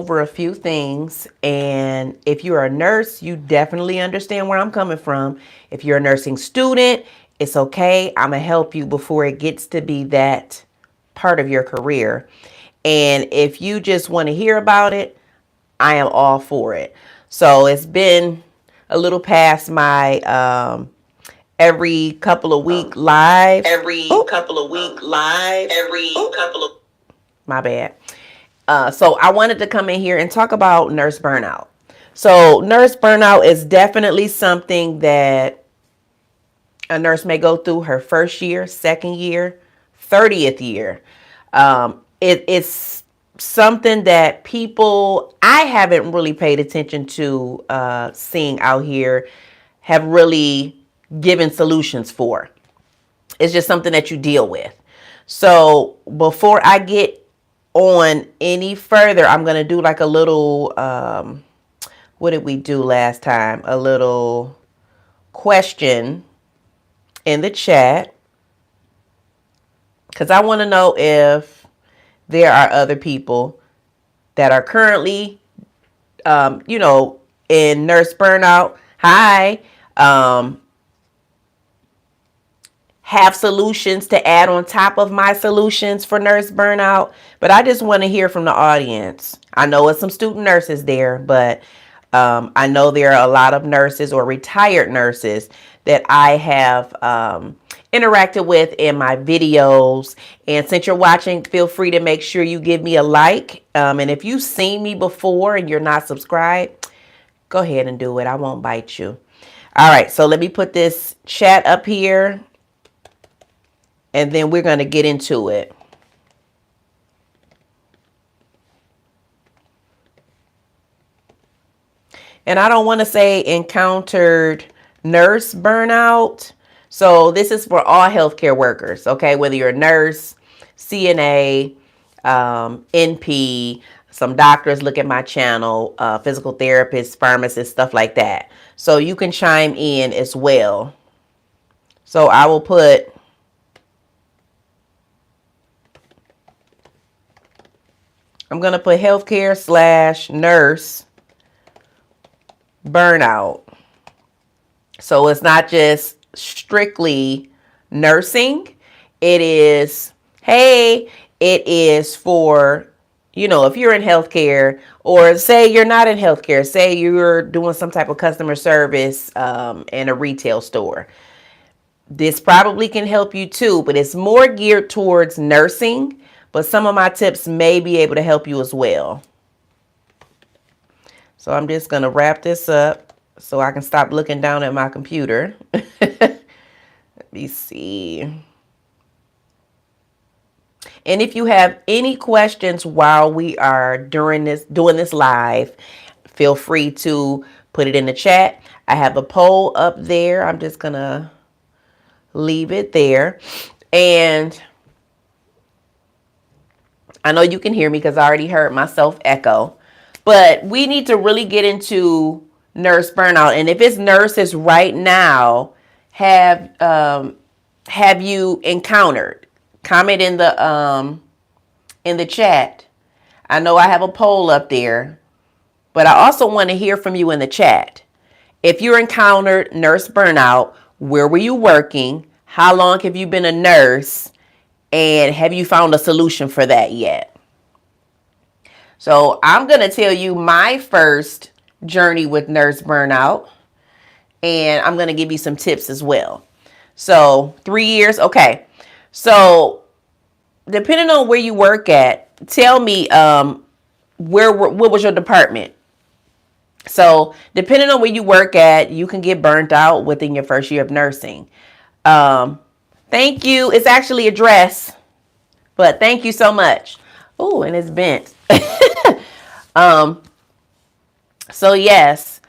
over a few things, and if you're a nurse, you definitely understand where I'm coming from. If you're a nursing student, it's okay. I'm gonna help you before it gets to be that part of your career. And if you just want to hear about it, I am all for it. So it's been a little past my every couple of week live. Every couple of week live. Every couple of My bad. So I wanted to come in here and talk about nurse burnout. So nurse burnout is definitely something that a nurse may go through her first year, second year, 30th year. It's something that people I haven't really paid attention to seeing out here have really given solutions for. It's just something that you deal with. So before I get on any further, I'm going to do like a little, what did we do last time? A little question in the chat. Because I want to know if there are other people that are currently, in nurse burnout. Hi. Have solutions to add on top of my solutions for nurse burnout. But I just want to hear from the audience. I know it's some student nurses there, but I know there are a lot of nurses or retired nurses that I have interacted with in my videos. And since you're watching, feel free to make sure you give me a like. And if you've seen me before and you're not subscribed, go ahead and do it. I won't bite you. All right, so let me put this chat up here, and then we're going to get into it. And I don't want to say encountered nurse burnout. So this is for all healthcare workers, okay? Whether you're a nurse, CNA, NP, some doctors look at my channel, physical therapists, pharmacists, stuff like that. So you can chime in as well. So I will put I'm going to put healthcare/nurse burnout. So it's not just strictly nursing. It is, hey, it is for, if you're in healthcare, or say you're not in healthcare, say you're doing some type of customer service in a retail store. This probably can help you too, but it's more geared towards nursing. But some of my tips may be able to help you as well. So I'm just going to wrap this up so I can stop looking down at my computer. Let me see. And if you have any questions while we are doing this live, feel free to put it in the chat. I have a poll up there. I'm just going to leave it there. And I know you can hear me because I already heard myself echo. But we need to really get into nurse burnout. And if it's nurses right now, have you encountered? Comment in the chat. I know I have a poll up there, but I also want to hear from you in the chat. If you encountered nurse burnout, where were you working? How long have you been a nurse? And have you found a solution for that yet? So I'm going to tell you my first journey with nurse burnout, and I'm going to give you some tips as well. So 3 years. Okay. So depending on where you work at, tell me what was your department? So depending on where you work at, you can get burnt out within your first year of nursing. Thank you. It's actually a dress, but thank you so much. Oh, and it's bent. So yes,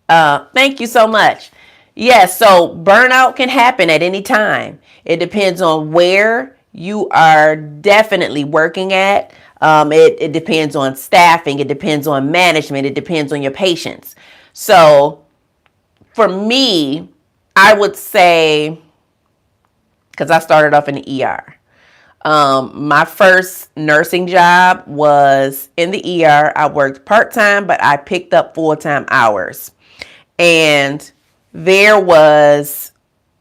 thank you so much. Yes, so burnout can happen at any time. It depends on where you are definitely working at. It depends on staffing. It depends on management. It depends on your patients. So for me, I would say, because I started off in the ER, My first nursing job was in the ER. I worked part-time, but I picked up full-time hours. And there was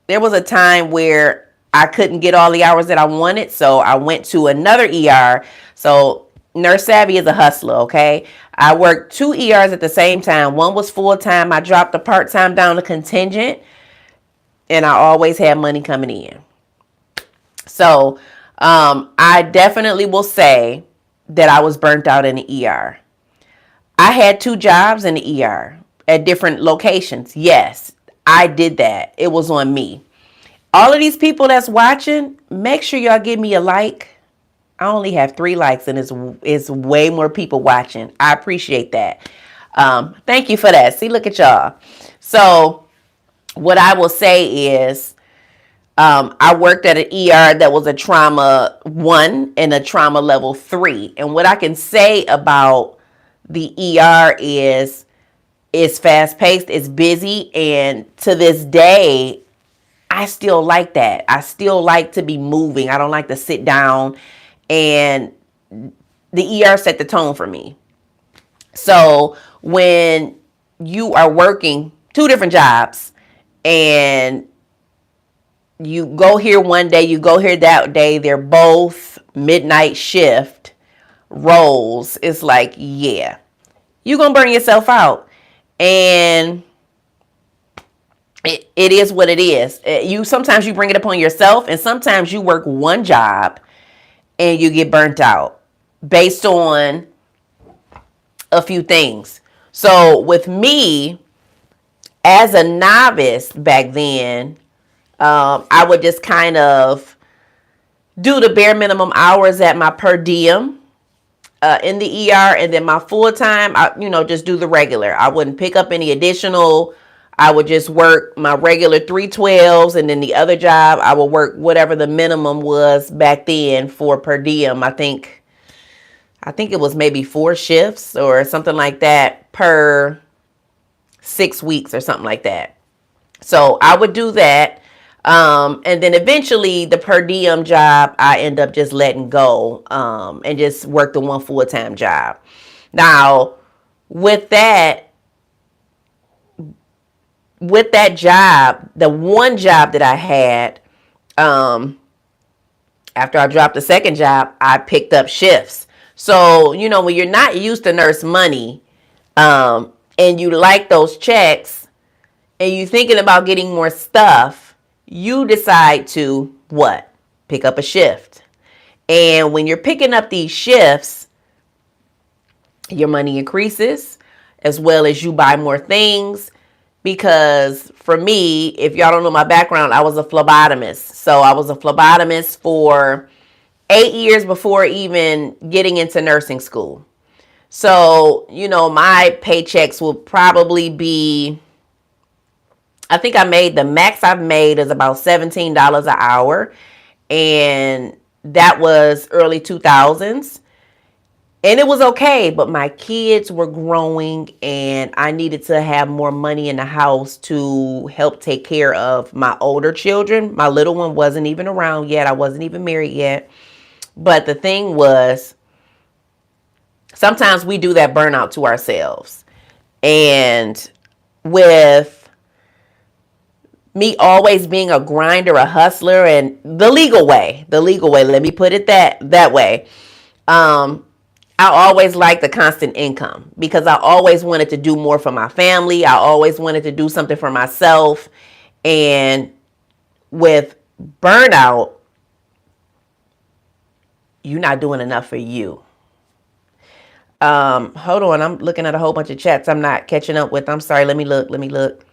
a time where I couldn't get all the hours that I wanted, so I went to another ER. So Nurse Savvy is a hustler, okay? I worked 2 ERs at the same time. One was full-time. I dropped the part-time down to contingent, and I always had money coming in. So I definitely will say that I was burnt out in the ER. I had 2 jobs in the ER at different locations. Yes, I did that. It was on me. All of these people that's watching, make sure y'all give me a like. I only have 3 likes and it's way more people watching. I appreciate that. Thank you for that. See, look at y'all. So what I will say is I worked at an ER that was a trauma 1 and a trauma level 3. And what I can say about the ER is it's fast paced, it's busy, and to this day, I still like that. I still like to be moving. I don't like to sit down, and the ER set the tone for me. So when you are working 2 different jobs and you go here one day, you go here that day, they're both midnight shift roles. It's like, yeah, you're going to burn yourself out. And it is what it is. Sometimes you bring it upon yourself, and sometimes you work one job and you get burnt out based on a few things. So with me, as a novice back then, I would just kind of do the bare minimum hours at my per diem in the ER, and then my full time, just do the regular. I wouldn't pick up any additional. I would just work my regular 312s, and then the other job, I would work whatever the minimum was back then for per diem. I think it was maybe 4 shifts or something like that per 6 weeks or something like that. So I would do that. And then eventually the per diem job, I end up just letting go and just work the one full-time job. Now, with that job, the one job that I had, after I dropped the second job, I picked up shifts. So, when you're not used to nurse money, and you like those checks, and you're thinking about getting more stuff, you decide to what? Pick up a shift. And when you're picking up these shifts, your money increases, as well as you buy more things. Because for me, if y'all don't know my background, I was a phlebotomist. So I was a phlebotomist for 8 years before even getting into nursing school. So, my paychecks will probably be, I think the max I've made is about $17 an hour. And that was early 2000s. And it was okay, but my kids were growing and I needed to have more money in the house to help take care of my older children. My little one wasn't even around yet. I wasn't even married yet. But the thing was, sometimes we do that burnout to ourselves. And with me always being a grinder, a hustler, and the legal way, let me put it that way. I always liked the constant income because I always wanted to do more for my family. I always wanted to do something for myself. And with burnout, you're not doing enough for you. Hold on. I'm looking at a whole bunch of chats I'm not catching up with. I'm sorry. Let me look.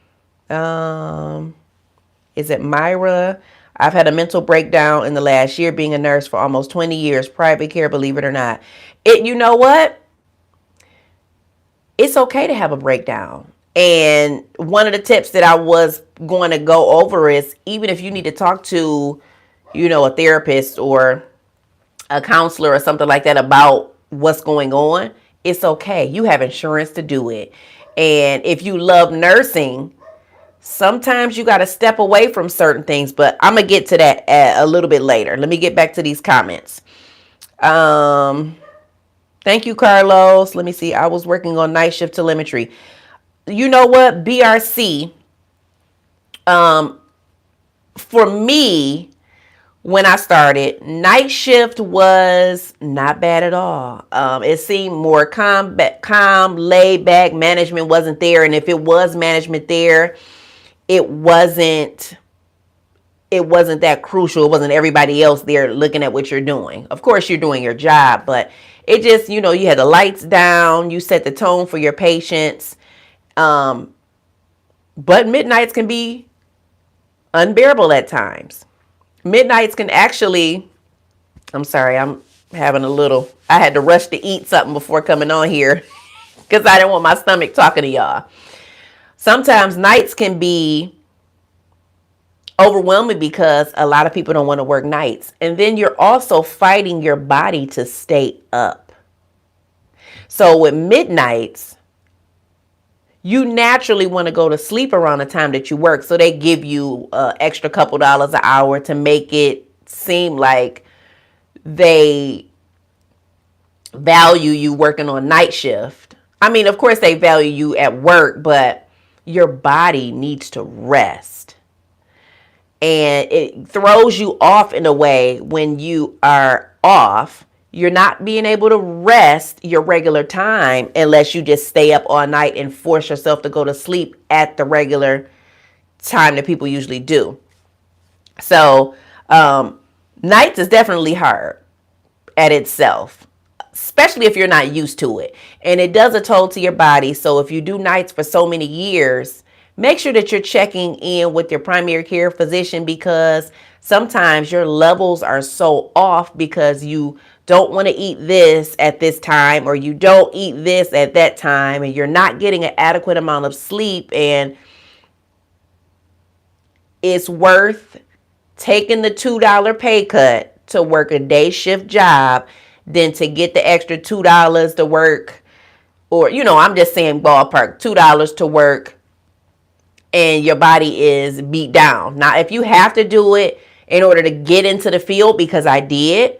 Is it Myra? I've had a mental breakdown in the last year being a nurse for almost 20 years. Private care, believe it or not. You know what? It's okay to have a breakdown. And one of the tips that I was going to go over is, even if you need to talk to, a therapist or a counselor or something like that about what's going on, it's okay. You have insurance to do it. And if you love nursing, Sometimes you got to step away from certain things, but I'm going to get to that a little bit later. Let me get back to these comments. Thank you, Carlos. Let me see. I was working on night shift telemetry. You know what? BRC, for me, when I started, night shift was not bad at all. It seemed more calm, laid back. Management wasn't there, and if it was management there, it wasn't that crucial. It wasn't everybody else there looking at what you're doing. Of course, you're doing your job, but it just, you had the lights down. You set the tone for your patients. But midnights can be unbearable at times. Midnights can actually, I'm sorry, I'm having I had to rush to eat something before coming on here because I didn't want my stomach talking to y'all. Sometimes nights can be overwhelming because a lot of people don't want to work nights. And then you're also fighting your body to stay up. So with midnights, you naturally want to go to sleep around the time that you work. So they give you extra couple dollars an hour to make it seem like they value you working on night shift. I mean, of course they value you at work, but your body needs to rest. And it throws you off in a way when you are off. You're not being able to rest your regular time unless you just stay up all night and force yourself to go to sleep at the regular time that people usually do. So nights is definitely hard at itself, especially if you're not used to it. And it does a toll to your body. So if you do nights for so many years, make sure that you're checking in with your primary care physician, because sometimes your levels are so off because you don't want to eat this at this time, or you don't eat this at that time, and you're not getting an adequate amount of sleep. And it's worth taking the $2 pay cut to work a day shift job than to get the extra $2 to work, or, I'm just saying ballpark, $2 to work and your body is beat down. Now, if you have to do it in order to get into the field, because I did,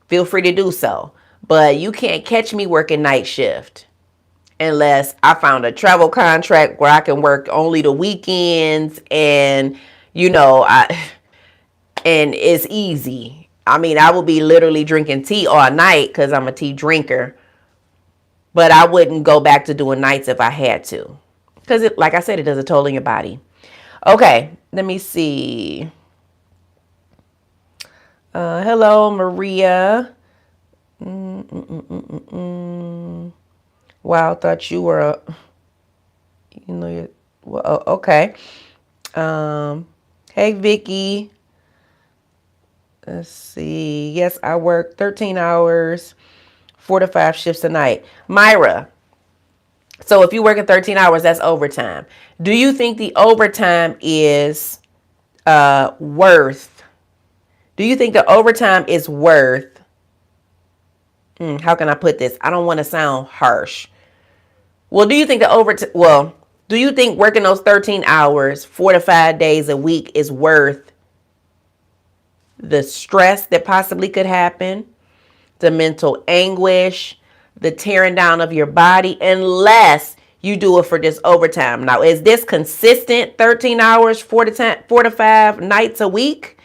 feel free to do so. But you can't catch me working night shift unless I found a travel contract where I can work only the weekends, and and it's easy. I mean, I will be literally drinking tea all night because I'm a tea drinker, but I wouldn't go back to doing nights if I had to, because like I said, it does a toll on your body. Okay, let me see. Hello, Maria. Wow, thought you were okay. Hey, Vicky. Let's see. Yes, I work 13 hours, 4 to 5 shifts a night. Myra, so if you're working 13 hours, that's overtime. Do you think the overtime is worth? Do you think the overtime is worth? How can I put this? I don't want to sound harsh. Well, do you think do you think working those 13 hours, 4 to 5 days a week is worth the stress that possibly could happen, the mental anguish, the tearing down of your body, unless you do it for this overtime? Now, is this consistent 13 hours, 4 to 5 nights a week?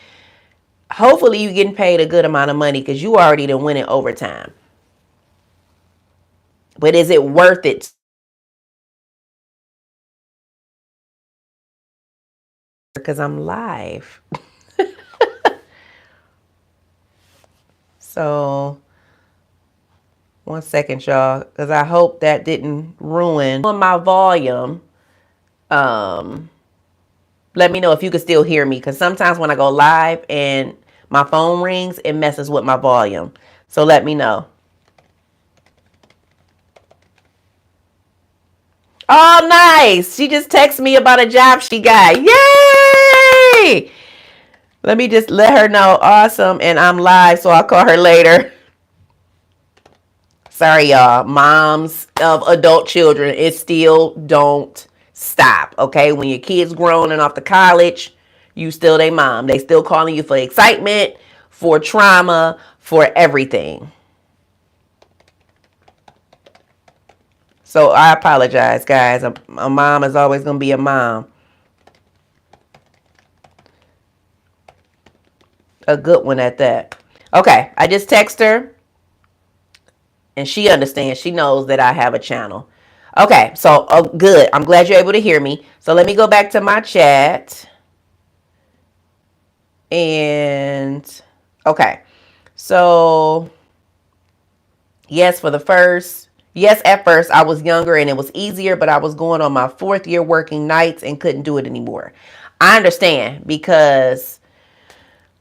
Hopefully you're getting paid a good amount of money because you already done win it overtime. But is it worth it? Because I'm live. So, 1 second, y'all, because I hope that didn't ruin my volume. Let me know if you can still hear me, because sometimes when I go live and my phone rings, it messes with my volume. So let me know. Oh, nice. She just texted me about a job she got. Yay! Let me just let her know. Awesome. And I'm live, so I'll call her later. Sorry, y'all. Moms of adult children, it still don't stop. Okay, when your kids grown and off to college, you still their mom. They still calling you for excitement, for trauma, for everything. So I apologize, guys. A mom is always gonna be a mom. A good one at that. Okay, I just text her and she understands. She knows that I have a channel. Okay, so good. I'm glad you're able to hear me. So let me go back to my chat. And okay, so yes, at first I was younger and it was easier, but I was going on my 4th year working nights and couldn't do it anymore. I understand because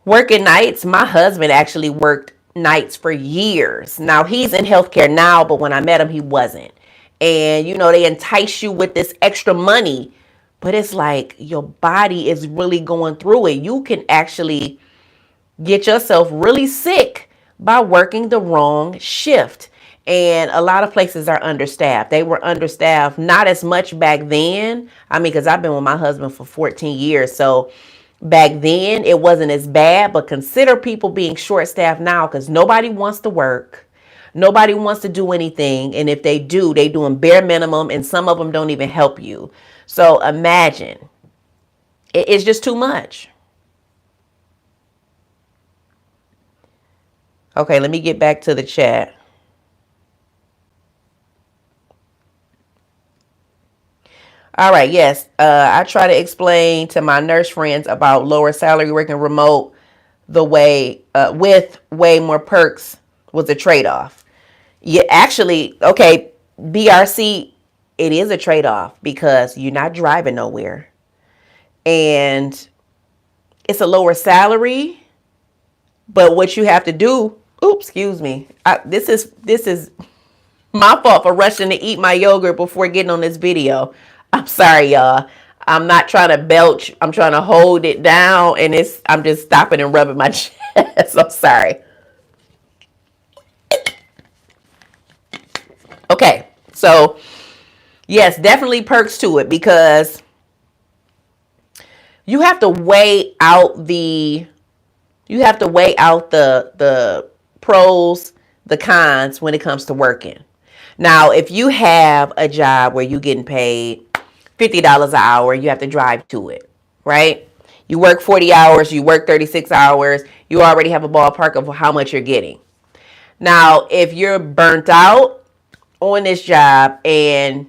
working nights, my husband actually worked nights for years. Now he's in healthcare now, but when I met him, he wasn't. And they entice you with this extra money, but it's like your body is really going through it. You can actually get yourself really sick by working the wrong shift. And a lot of places are understaffed. They were understaffed, not as much back then. I mean, because I've been with my husband for 14 years. So back then it wasn't as bad, but consider people being short staffed now because nobody wants to work. Nobody wants to do anything. And if they do, they doing bare minimum and some of them don't even help you. So imagine it's just too much. Okay, let me get back to the chat. All right, yes. I try to explain to my nurse friends about lower salary working remote the way with way more perks was a trade-off. Yeah, actually, okay, BRC, it is a trade-off because you're not driving nowhere. And it's a lower salary, but what you have to do, oops, excuse me. This is my fault for rushing to eat my yogurt before getting on this video. I'm sorry, y'all. I'm not trying to belch. I'm trying to hold it down, and I'm just stopping and rubbing my chest. I'm sorry. Okay, so yes, definitely perks to it because you have to weigh out the pros, the cons when it comes to working. Now, if you have a job where you're getting paid $50 an hour, you have to drive to it, right? You work 40 hours, you work 36 hours, you already have a ballpark of how much you're getting. Now, if you're burnt out on this job and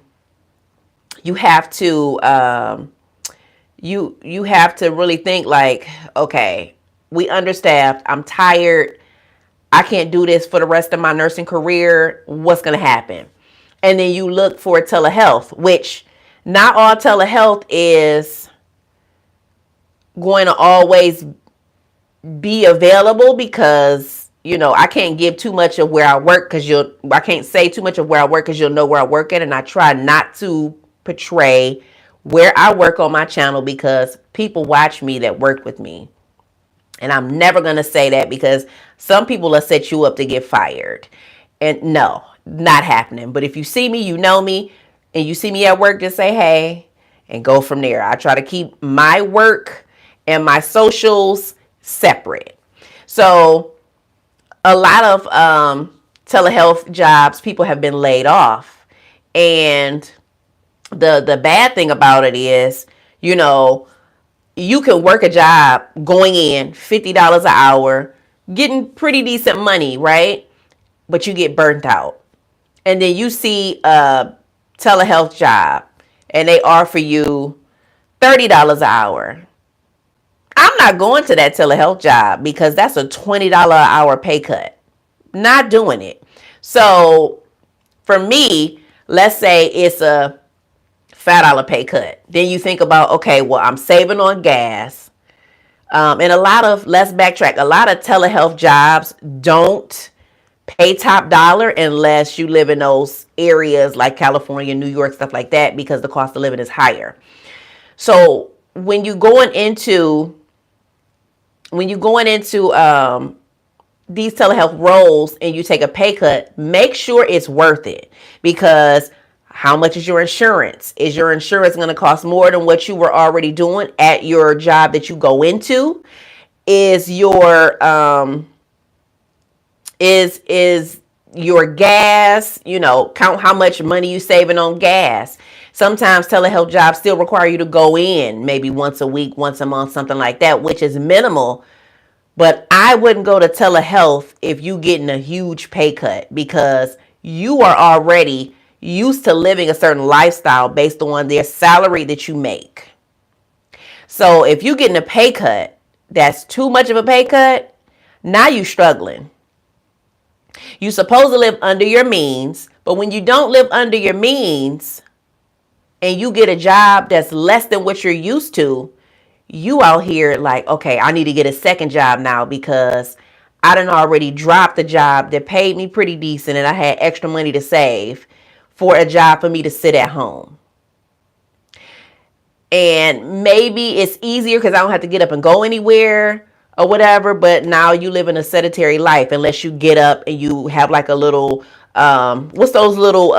you have to you have to really think like, okay, we understaffed, I'm tired, I can't do this for the rest of my nursing career, what's going to happen? And then you look for telehealth, which not all telehealth is going to always be available because I can't give too much of where I work because I can't say too much of where I work because you'll know where I work at, and I try not to portray where I work on my channel because people watch me that work with me. And I'm never going to say that because some people will set you up to get fired. And no, not happening. But if you see me, you know me, and you see me at work, just say, hey, and go from there. I try to keep my work and my socials separate. So a lot of telehealth jobs, people have been laid off. And the bad thing about it is, you can work a job going in $50 an hour, getting pretty decent money, right? But you get burnt out. And then you see a telehealth job and they offer you $30 an hour. I'm not going to that telehealth job because that's a $20 an hour pay cut. Not doing it. So for me, let's say it's a $5 pay cut. Then you think about, okay, well, I'm saving on gas. And let's backtrack. A lot of telehealth jobs don't pay top dollar unless you live in those areas like California, New York, stuff like that, because the cost of living is higher. So when you're going into these telehealth roles and you take a pay cut, make sure it's worth it, because How much is your insurance? Is your insurance going to cost more than what you were already doing at your job that you go into? Is your is your gas, count how much money you saving on gas. Sometimes telehealth jobs still require you to go in maybe once a week, once a month, something like that, which is minimal. But I wouldn't go to telehealth if you getting a huge pay cut, because you are already used to living a certain lifestyle based on their salary that you make. So if you getting a pay cut, that's too much of a pay cut, now you struggling. You supposed to live under your means, but when you don't live under your means and you get a job that's less than what you're used to, you out here like, okay, I need to get a second job now because I done already dropped the job that paid me pretty decent and I had extra money to save for a job for me to sit at home. And maybe it's easier because I don't have to get up and go anywhere or whatever, but now you live in a sedentary life unless you get up and you have like a little what's those little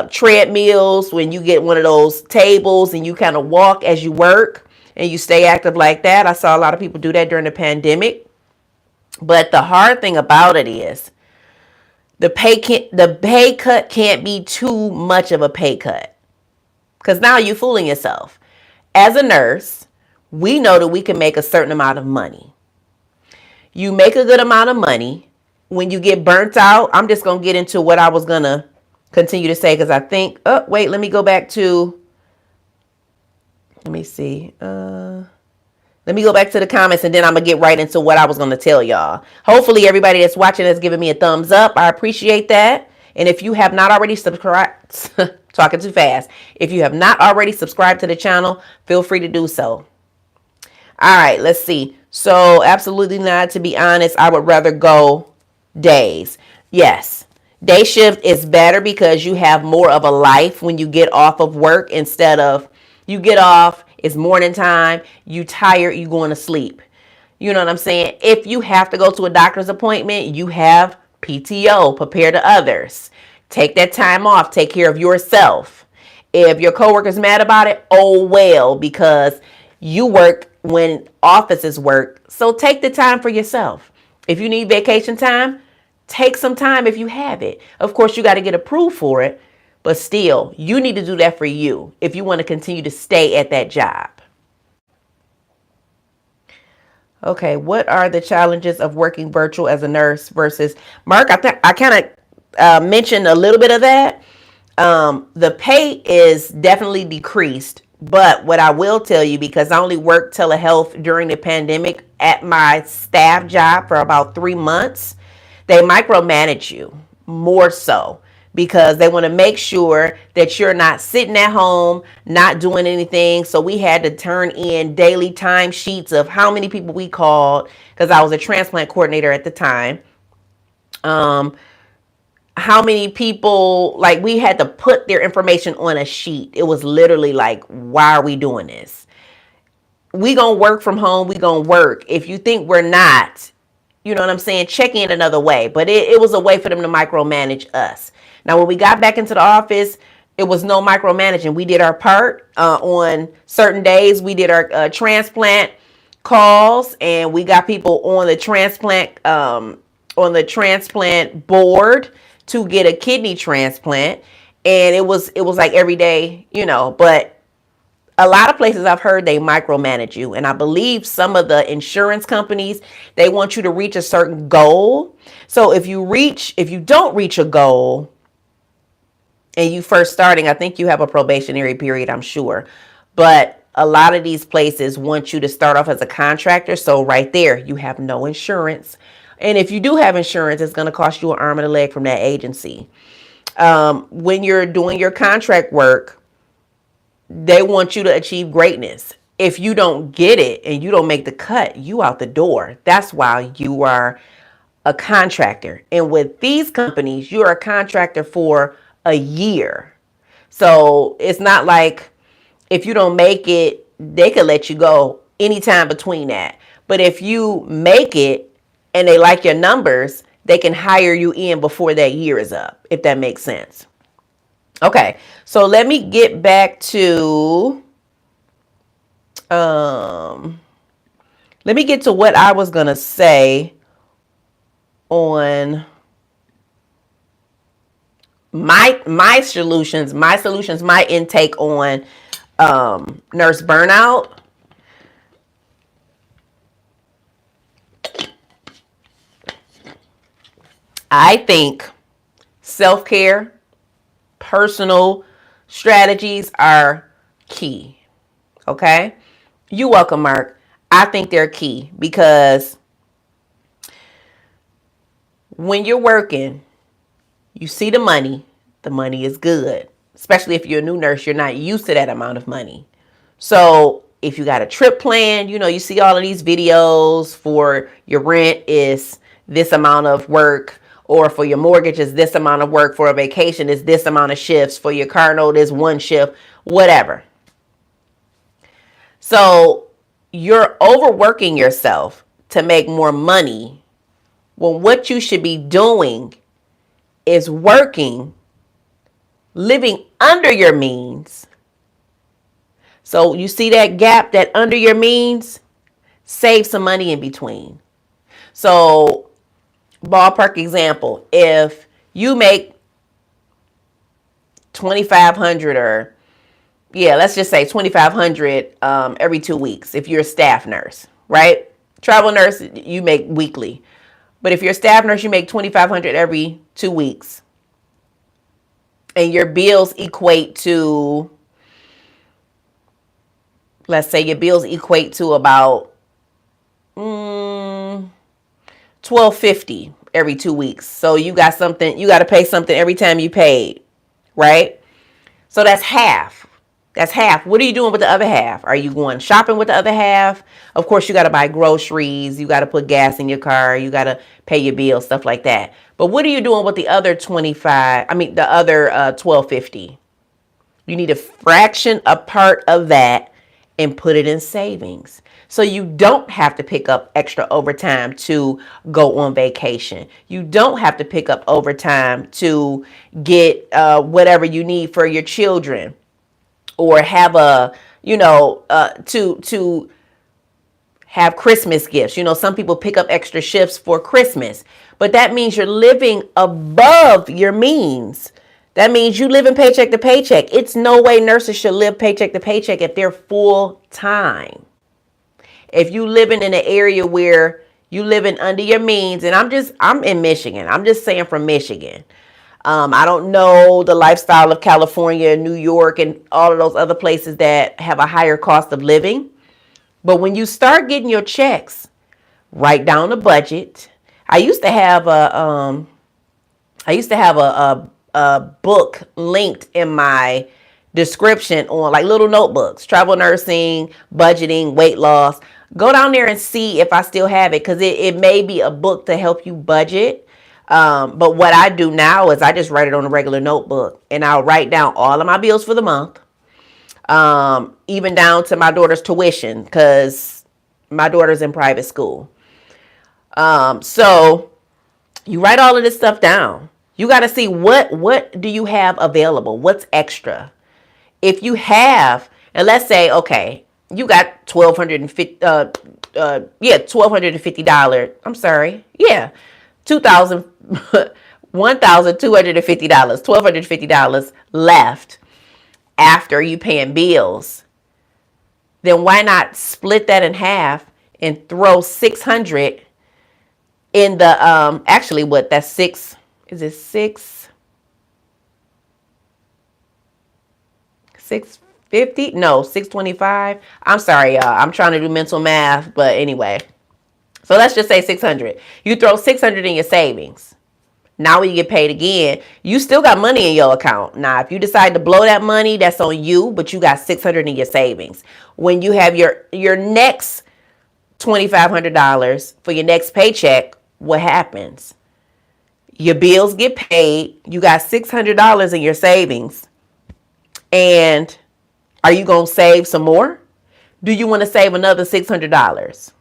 treadmills when you get one of those tables and you kind of walk as you work and you stay active like that. I saw a lot of people do that during the pandemic. But the hard thing about it is the pay cut can't be too much of a pay cut, because now you're fooling yourself. As a nurse, we know that we can make a certain amount of money. You make a good amount of money. When you get burnt out, I'm just going to get into what I was going to continue to say, because I think, wait, let me go back to, let me see. Let me go back to the comments and then I'm going to get right into what I was going to tell y'all. Hopefully everybody that's watching has given me a thumbs up. I appreciate that. And if you have not already subscribed, talking too fast. If you have not already subscribed to the channel, feel free to do so. All right, let's see. So absolutely not. To be honest, I would rather go days. Yes. Day shift is better because you have more of a life when you get off of work, instead of you get off, it's morning time, you tired, you going to sleep. You know what I'm saying? If you have to go to a doctor's appointment, you have PTO, prepare to others. Take that time off, take care of yourself. If your coworker's mad about it, oh well, because you work when offices work. So take the time for yourself. If you need vacation time, take some time if you have it. Of course, you got to get approved for it, but still, you need to do that for you if you want to continue to stay at that job. Okay, what are the challenges of working virtual as a nurse versus Mark? I kind of mentioned a little bit of that. The pay is definitely decreased, but what I will tell you, because I only worked telehealth during the pandemic at my staff job for about 3 months, they micromanage you more so, because they want to make sure that you're not sitting at home, not doing anything. So we had to turn in daily time sheets of how many people we called, because I was a transplant coordinator at the time. How many people, like, we had to put their information on a sheet. It was literally like, why are we doing this? We gonna work from home, we gonna work. If you think we're not, you know what I'm saying, check in another way. But it was a way for them to micromanage us. Now, when we got back into the office, it was no micromanaging. We did our part on certain days. We did our transplant calls, and we got people on the transplant board to get a kidney transplant. And it was like every day, but a lot of places I've heard they micromanage you. And I believe some of the insurance companies, they want you to reach a certain goal. So if you don't reach a goal and you first starting, I think you have a probationary period, I'm sure. But a lot of these places want you to start off as a contractor. So right there, you have no insurance. And if you do have insurance, it's going to cost you an arm and a leg from that agency. When you're doing your contract work, they want you to achieve greatness. If you don't get it and you don't make the cut, you out the door. That's why you are a contractor. And with these companies, you're a contractor for a year. So it's not like if you don't make it, they could let you go anytime between that. But if you make it and they like your numbers, they can hire you in before that year is up, if that makes sense. Okay, so let me get back to let me get to what I was gonna say on my intake on nurse burnout. I think self-care, personal strategies are key. Okay? You're welcome, Mark. I think they're key because when you're working, you see the money is good. Especially if you're a new nurse, you're not used to that amount of money. So if you got a trip planned, you see all of these videos for your rent is this amount of work, or for your mortgage is this amount of work, for a vacation is this amount of shifts, for your car note is one shift, whatever. So you're overworking yourself to make more money when what you should be doing is working, living under your means. So you see that gap, that under your means, save some money in between. So ballpark example, if you make 2,500, or let's just say 2,500 every 2 weeks if you're a staff nurse, right? Travel nurse, you make weekly. But if you're a staff nurse, you make 2,500 every 2 weeks. And your bills equate to, let's say your bills equate to about $1,250 every 2 weeks. So you got to pay something every time you paid, right? So that's half. That's half. What are you doing with the other half? Are you going shopping with the other half? Of course, you got to buy groceries. You got to put gas in your car. You got to pay your bills, stuff like that. But what are you doing with the other $1,250? You need to fraction a part of that and put it in savings. So you don't have to pick up extra overtime to go on vacation. You don't have to pick up overtime to get whatever you need for your children, or have to have Christmas gifts. Some people pick up extra shifts for Christmas, but that means you're living above your means. That means you live in paycheck to paycheck. It's no way nurses should live paycheck to paycheck if they're full time. If you living in an area where you living under your means, and I'm in Michigan. I'm just saying from Michigan. I don't know the lifestyle of California, New York, and all of those other places that have a higher cost of living. But when you start getting your checks, write down a budget. I used to have a book linked in my description on, like, little notebooks, travel nursing, budgeting, weight loss. Go down there and see if I still have it, because it may be a book to help you budget. But what I do now is I just write it on a regular notebook, and I'll write down all of my bills for the month, even down to my daughter's tuition, because my daughter's in private school. So you write all of this stuff down. You got to see what do you have available? What's extra? If you have, and let's say, okay, you got $1,250. I'm sorry. Yeah. $1,250, $1,250 left after you paying bills. Then why not split that in half and throw 600 in the actually, what, that's six, is it 650? No, 625. I'm sorry, y'all. I'm trying to do mental math, but anyway. So let's just say 600. You throw 600 in your savings. Now when you get paid again, you still got money in your account. Now, if you decide to blow that money, that's on you, but you got 600 in your savings. When you have your next $2,500 for your next paycheck, what happens? Your bills get paid. You got $600 in your savings. And are you going to save some more? Do you want to save another $600?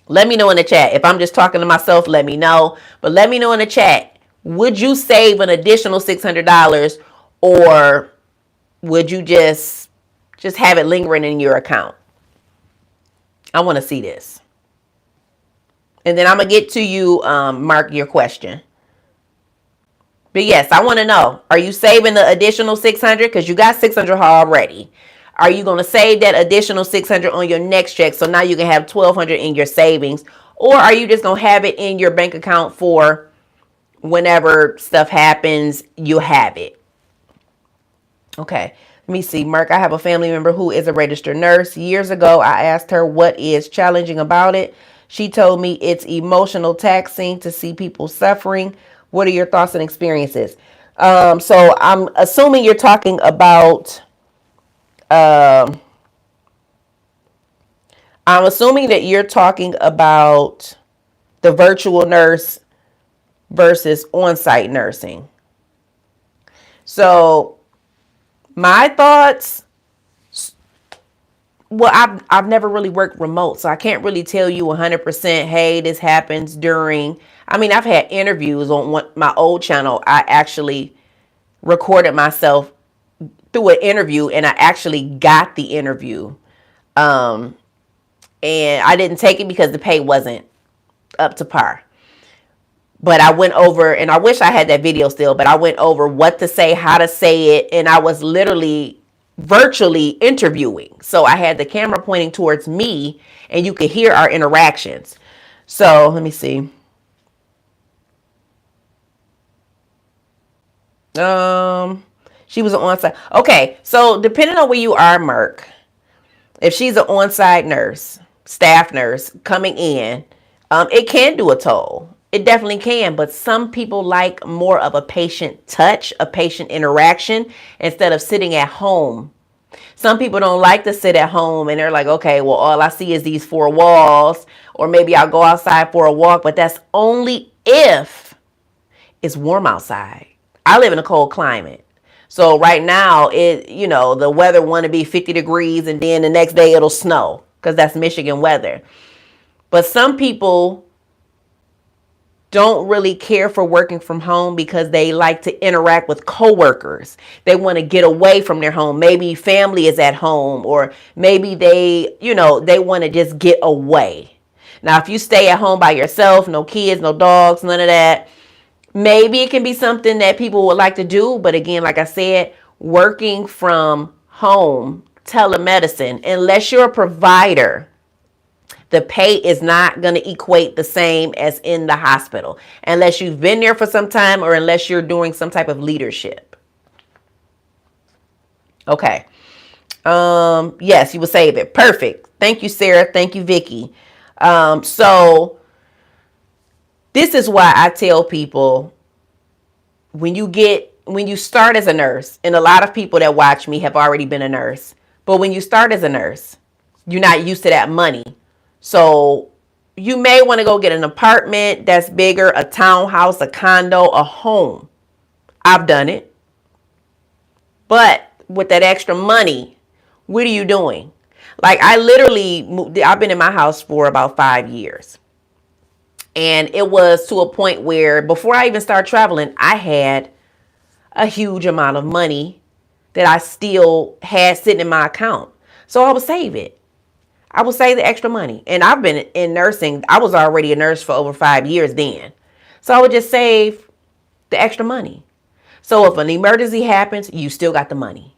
Let me know in the chat. If I'm just talking to myself, let me know. But let me know in the chat. would you save an additional $600, or would you just have it lingering in your account? I want to see this. And then I'm going to get to you, Mark, your question. But yes, I want to know, are you saving the additional 600? Because you got 600 already. Are you going to save that additional 600 on your next check, so now you can have 1,200 in your savings? Or are you just going to have it in your bank account for whenever stuff happens, you have it? Okay, let me see. Mark, I have a family member who is a registered nurse. Years ago, I asked her what is challenging about it. She told me it's emotional taxing to see people suffering. What are your thoughts and experiences? So I'm assuming you're talking about, I'm assuming that you're talking about the virtual nurse versus on-site nursing. So my thoughts, well, I've never really worked remote, so I can't really tell you 100%, hey, this happens during, I mean, I've had interviews on my old channel. I actually recorded myself through an interview, and I actually got the interview. And I didn't take it because the pay wasn't up to par. But I went over, and I wish I had that video still, but I went over what to say, how to say it, and I was literally virtually interviewing. So I had the camera pointing towards me, and you could hear our interactions. So let me see. She was an on-site. Okay, so depending on where you are, Merc, if she's an on-site nurse, staff nurse coming in, it can do a toll. It definitely can, but some people like more of a patient touch, a patient interaction, instead of sitting at home. Some people don't like to sit at home, and they're like, okay, well, all I see is these four walls, or maybe I'll go outside for a walk, but that's only if it's warm outside. I live in a cold climate. So right now, the weather want to be 50 degrees, and then the next day it'll snow, because that's Michigan weather. But some people don't really care for working from home because they like to interact with coworkers. They want to get away from their home. Maybe family is at home, or maybe they want to just get away. Now, if you stay at home by yourself, no kids, no dogs, none of that, maybe it can be something that people would like to do. But again, like I said, working from home, telemedicine, unless you're a provider, the pay is not going to equate the same as in the hospital, unless you've been there for some time, or unless you're doing some type of leadership. Okay. Yes, you will save it. Perfect. Thank you, Sarah. Thank you, Vicky. So this is why I tell people, when you start as a nurse, and a lot of people that watch me have already been a nurse, but when you start as a nurse, you're not used to that money. So you may want to go get an apartment that's bigger, a townhouse, a condo, a home. I've done it. But with that extra money, what are you doing? Like, I've been in my house for about 5 years. And it was to a point where before I even started traveling, I had a huge amount of money that I still had sitting in my account. So I would save it. I would save the extra money. And I've been in nursing. I was already a nurse for over 5 years then. So I would just save the extra money. So if an emergency happens, you still got the money.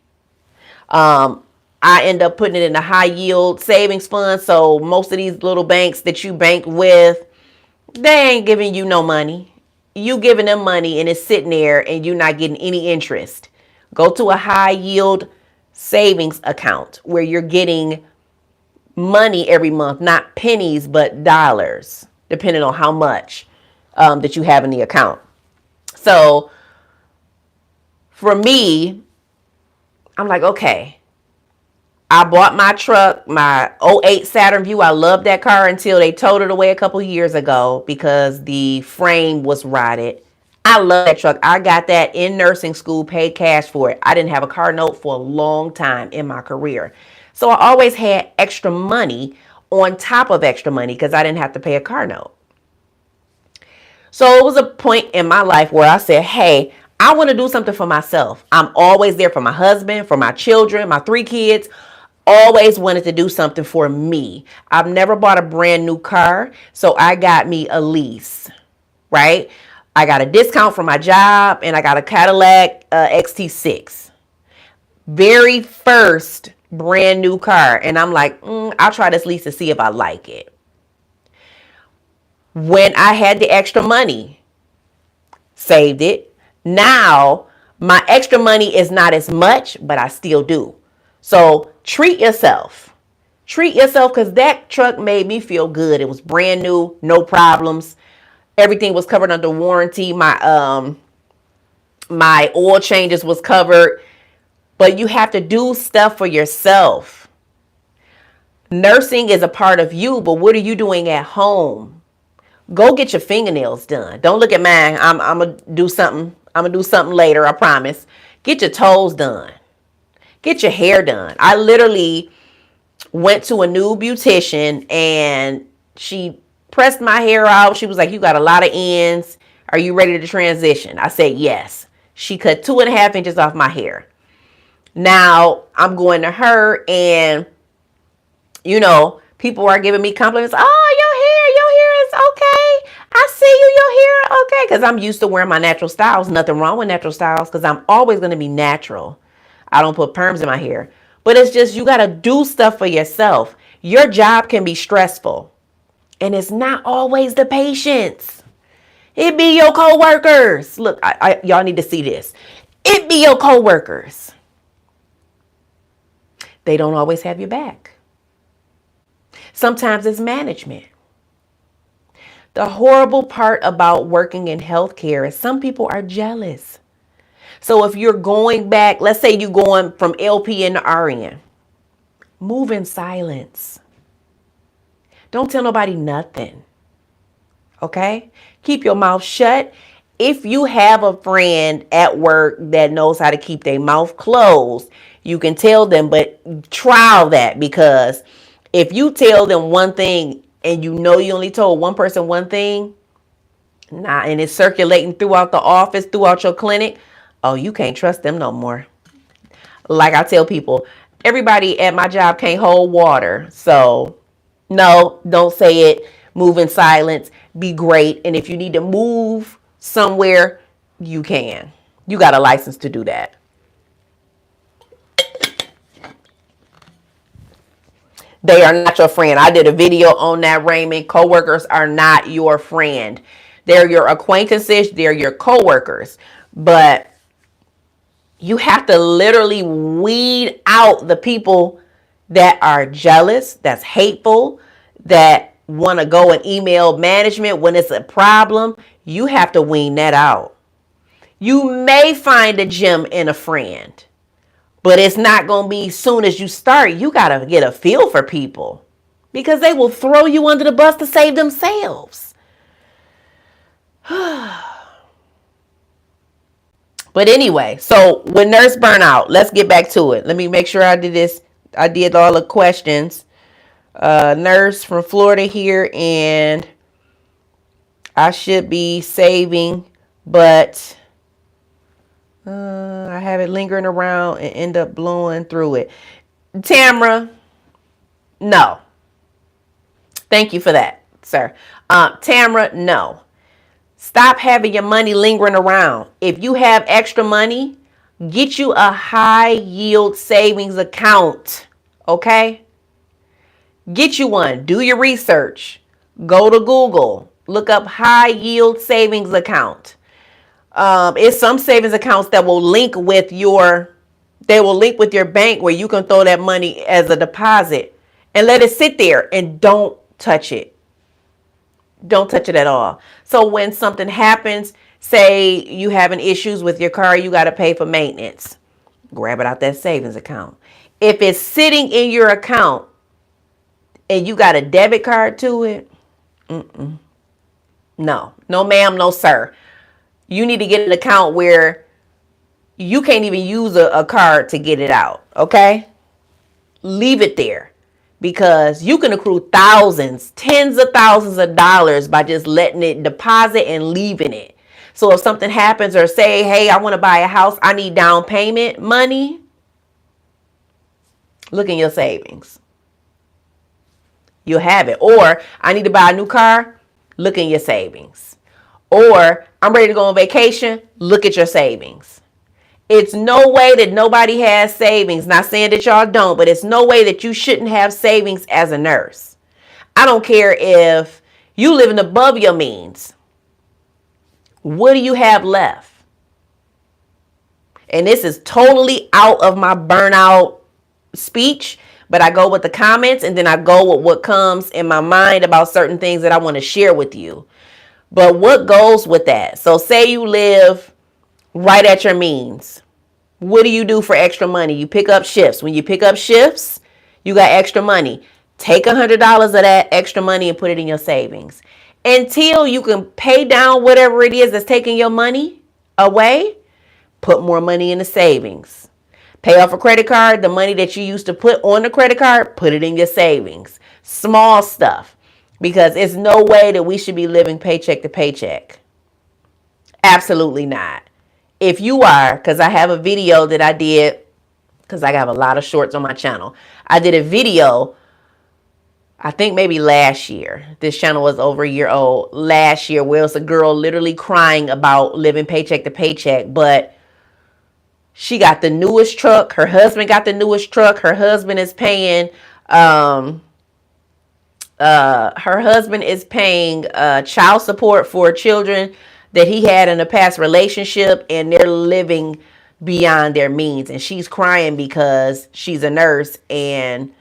I end up putting it in a high yield savings fund. So most of these little banks that you bank with, they ain't giving you no money. You giving them money, and it's sitting there, and you're not getting any interest. Go to a high yield savings account where you're getting money every month, not pennies, but dollars, depending on how much that you have in the account. So for me, I'm like, okay, I bought my truck, my '08 Saturn Vue. I loved that car until they towed it away a couple years ago because the frame was rotted. I love that truck. I got that in nursing school, paid cash for it. I didn't have a car note for a long time in my career. So I always had extra money on top of extra money because I didn't have to pay a car note. So it was a point in my life where I said, hey, I want to do something for myself. I'm always there for my husband, for my children, my 3 kids. Always wanted to do something for me. I've never bought a brand new car, so I got me a lease, right? I got a discount from my job, and I got a Cadillac XT6. Very first brand new car. And I'm like, I'll try this lease to see if I like it. When I had the extra money, saved it. Now, my extra money is not as much, but I still do. So treat yourself. Treat yourself, because that truck made me feel good. It was brand new, no problems. Everything was covered under warranty. My oil changes was covered. But you have to do stuff for yourself. Nursing is a part of you, but what are you doing at home? Go get your fingernails done. Don't look at mine. I'm gonna do something. I'm gonna do something later, I promise. Get your toes done. Get your hair done. I literally went to a new beautician and she pressed my hair out. She was like, you got a lot of ends. Are you ready to transition? I said, yes. She cut 2.5 inches off my hair. Now I'm going to her and, people are giving me compliments. Oh, your hair is okay. I see you, your hair okay. Because I'm used to wearing my natural styles. Nothing wrong with natural styles because I'm always going to be natural. I don't put perms in my hair. But it's just you got to do stuff for yourself. Your job can be stressful. And it's not always the patients. It be your coworkers. Look, y'all need to see this. It be your coworkers. They don't always have your back. Sometimes it's management. The horrible part about working in healthcare is some people are jealous. So if you're going back, let's say you're going from LPN to RN, move in silence. Don't tell nobody nothing. Okay? Keep your mouth shut. If you have a friend at work that knows how to keep their mouth closed, you can tell them, but trial that, because if you tell them one thing and you only told one person one thing, and it's circulating throughout the office, throughout your clinic, oh, you can't trust them no more. Like I tell people, everybody at my job can't hold water. So no, don't say it. Move in silence. Be great. And if you need to move somewhere, you can. You got a license to do that. They are not your friend. I did a video on that, Raymond. Coworkers are not your friend. They're your acquaintances. They're your coworkers. But you have to literally weed out the people that are jealous, that's hateful, that want to go and email management when it's a problem. You have to wean that out. You may find a gem in a friend, but it's not going to be soon as you start. You got to get a feel for people because they will throw you under the bus to save themselves. But anyway, so with nurse burnout, let's get back to it. Let me make sure I did this. I did all the questions. Nurse from Florida here, and I should be saving, but I have it lingering around and end up blowing through it. Tamra, no. Thank you for that, sir. Tamra, no. Stop having your money lingering around. If you have extra money, get you a high yield savings account. Okay? Get you one. Do your research. Go to Google. Look up high yield savings account. It's some savings accounts that will link with your bank where you can throw that money as a deposit and let it sit there and don't touch it. Don't touch it at all. So when something happens, say you having issues with your car, you got to pay for maintenance. Grab it out that savings account. If it's sitting in your account and you got a debit card to it, no, ma'am, no, sir. You need to get an account where you can't even use a card to get it out. Okay? Leave it there. because you can accrue thousands, tens of thousands of dollars by just letting it deposit and leaving it. So if something happens, or say, hey, I want to buy a house, I need down payment money, look in your savings. You'll have it. Or I need to buy a new car, look in your savings. Or I'm ready to go on vacation, look at your savings. It's no way that nobody has savings. Not saying that y'all don't, but it's no way that you shouldn't have savings as a nurse. I don't care if you living above your means. What do you have left? And this is totally out of my burnout speech, but I go with the comments, and then I go with what comes in my mind about certain things that I want to share with you. But what goes with that? So say you live right at your means. What do you do for extra money? You pick up shifts. When you pick up shifts, you got extra money. Take $100 of that extra money and put it in your savings until you can pay down whatever it is that's taking your money away. Put more money in the savings. Pay off a credit card. The money that you used to put on the credit card, put it in your savings. Small stuff, because it's no way that we should be living paycheck to paycheck. Absolutely not. If you are, because I have a video that I did, because I have a lot of shorts on my channel. I did a video, I think maybe last year. This channel was over a year old. Last year, where it was a girl literally crying about living paycheck to paycheck, but she got the newest truck. Her husband got the newest truck. Her husband is paying child support for children that he had in a past relationship, and they're living beyond their means. And she's crying because she's a nurse and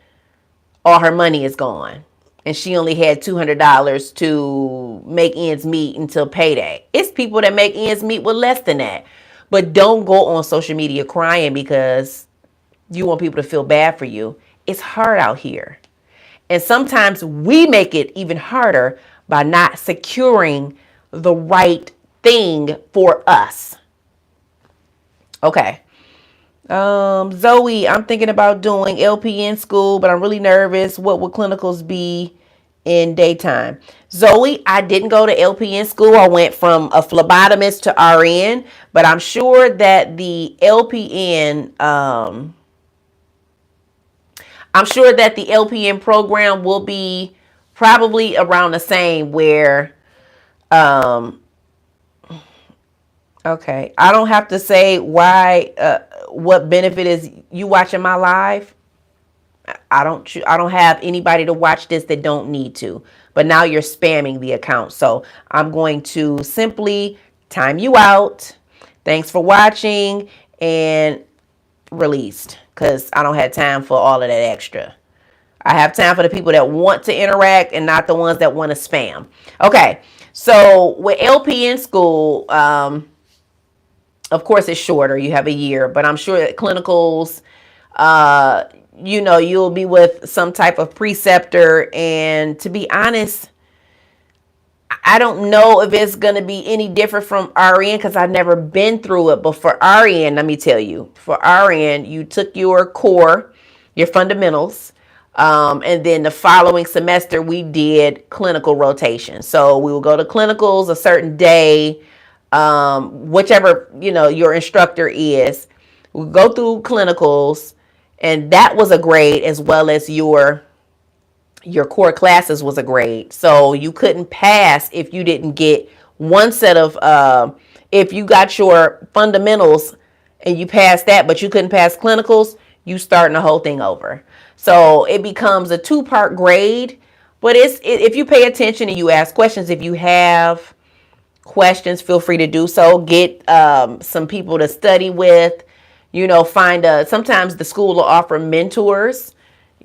all her money is gone. And she only had $200 to make ends meet until payday. It's people that make ends meet with less than that. But don't go on social media crying because you want people to feel bad for you. It's hard out here. And sometimes we make it even harder by not securing the right thing for us. Okay. Zoe, I'm thinking about doing LPN school, but I'm really nervous. What would clinicals be in daytime? Zoe, I didn't go to LPN school. I went from a phlebotomist to RN, but I'm sure that the LPN, program will be probably around the same, where, okay, I don't have to say why, what benefit is you watching my live. I don't have anybody to watch this that don't need to. But now you're spamming the account. So I'm going to simply time you out. Thanks for watching, and released, because I don't have time for all of that extra. I have time for the people that want to interact and not the ones that want to spam. Okay, so with LPN school, of course it's shorter. You have a year, but I'm sure that clinicals, you'll be with some type of preceptor. And to be honest, I don't know if it's going to be any different from RN, because I've never been through it. But for RN, let me tell you, for RN, you took your core, your fundamentals, and then the following semester we did clinical rotation. So we will go to clinicals a certain day, whichever, your instructor is. We'll go through clinicals, and that was a grade, as well as your core classes was a grade. So you couldn't pass if you didn't get one set of, if you got your fundamentals and you passed that, but you couldn't pass clinicals, you starting the whole thing over. So it becomes a 2-part grade. But if you pay attention and you ask questions, if you have questions, feel free to do so. Get some people to study with, sometimes the school will offer mentors.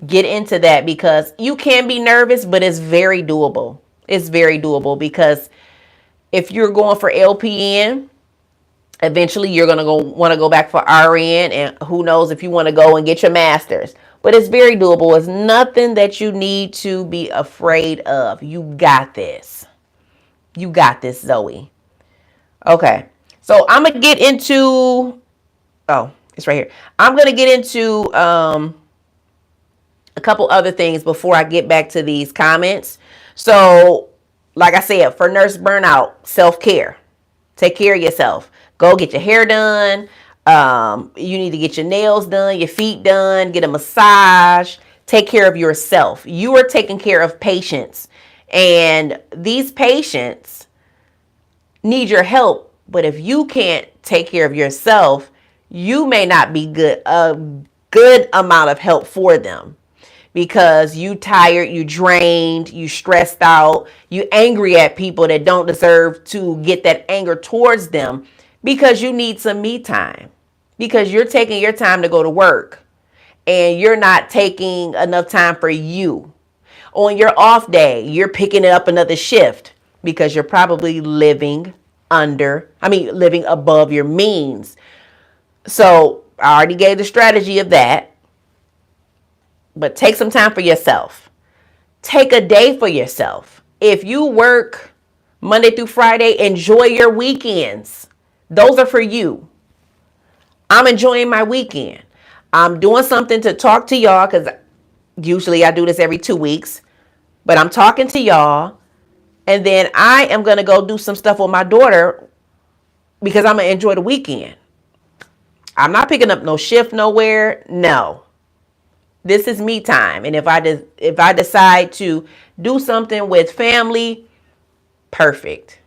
Get into that, because you can be nervous, but it's very doable. It's very doable, because if you're going for LPN, eventually you're going to want to go back for RN, and who knows if you want to go and get your master's. But it's very doable. It's nothing that you need to be afraid of. You got this. You got this, Zoe. Okay. So I'm going to get into, oh, it's right here. I'm going to get into A couple other things before I get back to these comments. So, like I said, for nurse burnout, self-care. Take care of yourself. Go get your hair done. You need to get your nails done, your feet done, get a massage. Take care of yourself. You are taking care of patients. And these patients need your help. But if you can't take care of yourself, you may not be a good amount of help for them, because you tired, you drained, you stressed out, you angry at people that don't deserve to get that anger towards them, because you need some me time, because you're taking your time to go to work and you're not taking enough time for you. On your off day, you're picking up another shift because you're probably living above your means. So I already gave the strategy of that. But take some time for yourself. Take a day for yourself. If you work Monday through Friday, enjoy your weekends. Those are for you. I'm enjoying my weekend. I'm doing something to talk to y'all, because usually I do this every 2 weeks. But I'm talking to y'all. And then I am going to go do some stuff with my daughter, because I'm going to enjoy the weekend. I'm not picking up no shift nowhere. No. This is me time. And if I decide to do something with family, perfect.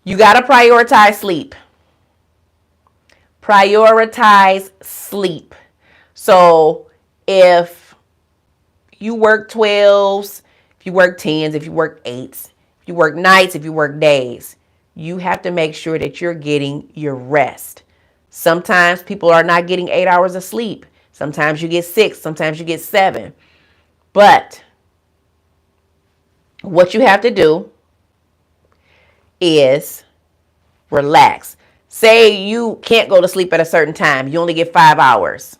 You got to prioritize sleep. Prioritize sleep. So if you work 12s, if you work 10s, if you work 8s, if you work nights, if you work days, you have to make sure that you're getting your rest. Sometimes people are not getting 8 hours of sleep. Sometimes you get 6, sometimes you get 7. But what you have to do is relax. Say you can't go to sleep at a certain time. You only get 5 hours.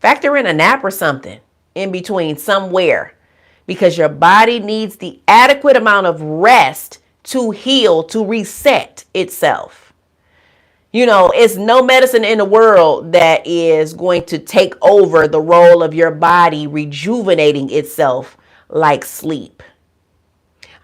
Factor in a nap or something in between somewhere, because your body needs the adequate amount of rest to heal, to reset itself. You know, it's no medicine in the world that is going to take over the role of your body rejuvenating itself like sleep.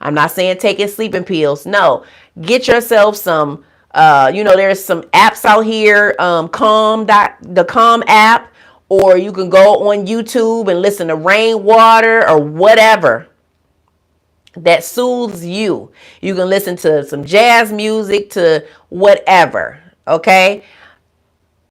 I'm not saying taking sleeping pills. No, get yourself some, there's some apps out here, the Calm app, or you can go on YouTube and listen to rainwater or whatever that soothes you. You can listen to some jazz music, to whatever. Okay,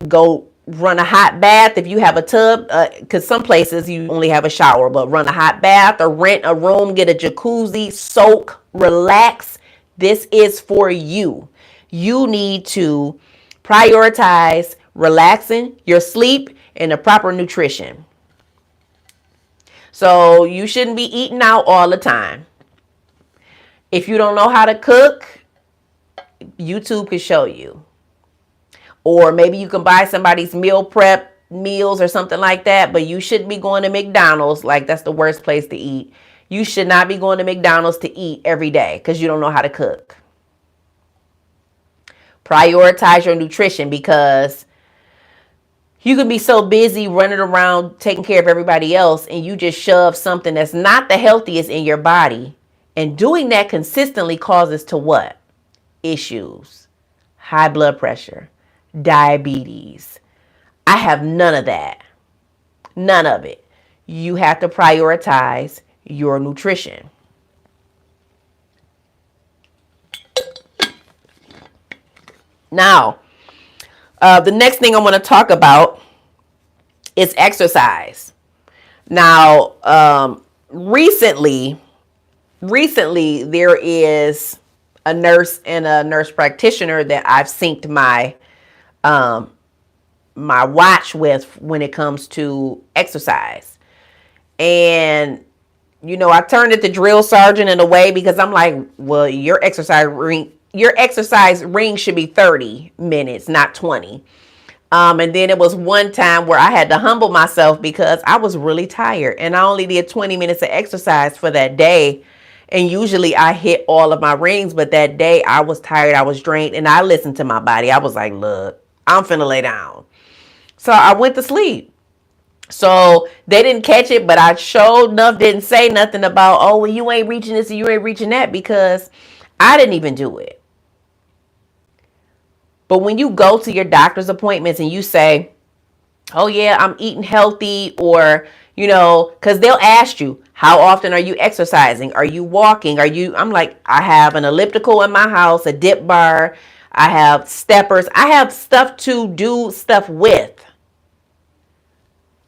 go run a hot bath if you have a tub, because some places you only have a shower, but run a hot bath or rent a room, get a jacuzzi, soak, relax. This is for you. You need to prioritize relaxing, your sleep, and the proper nutrition. So you shouldn't be eating out all the time. If you don't know how to cook, YouTube can show you. Or maybe you can buy somebody's meal prep meals or something like that. But you shouldn't be going to McDonald's. Like, that's the worst place to eat. You should not be going to McDonald's to eat every day because you don't know how to cook. Prioritize your nutrition, because you can be so busy running around taking care of everybody else, and you just shove something that's not the healthiest in your body. And doing that consistently causes to what? Issues. High blood pressure. Diabetes. I have none of that. None of it. You have to prioritize your nutrition. Now, the next thing I want to talk about is exercise. Now, recently there is a nurse and a nurse practitioner that I've synced my watch with when it comes to exercise. And I turned it to drill sergeant in a way, because I'm like, well, your exercise ring should be 30 minutes, not 20. And then it was one time where I had to humble myself because I was really tired, and I only did 20 minutes of exercise for that day. And usually I hit all of my rings, but that day I was tired, I was drained, and I listened to my body. I was like, look, I'm finna lay down. So I went to sleep. So they didn't catch it, but I showed enough didn't say nothing about, oh, well, you ain't reaching this and you ain't reaching that, because I didn't even do it. But when you go to your doctor's appointments and you say, oh yeah, I'm eating healthy, or, because they'll ask you, how often are you exercising? Are you walking? I'm like, I have an elliptical in my house, a dip bar. I have steppers. I have stuff to do stuff with.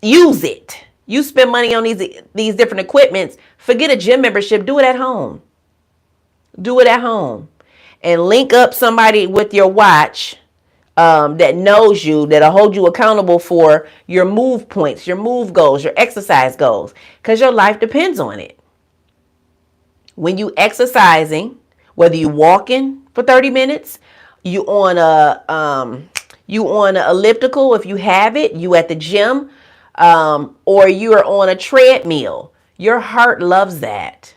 Use it. You spend money on these different equipments. Forget a gym membership. Do it at home. Do it at home. And link up somebody with your watch that knows you, that'll hold you accountable for your move points, your move goals, your exercise goals, because your life depends on it. When you exercising, whether you walking for 30 minutes, you on a elliptical if you have it, you at the gym, or you are on a treadmill, your heart loves that.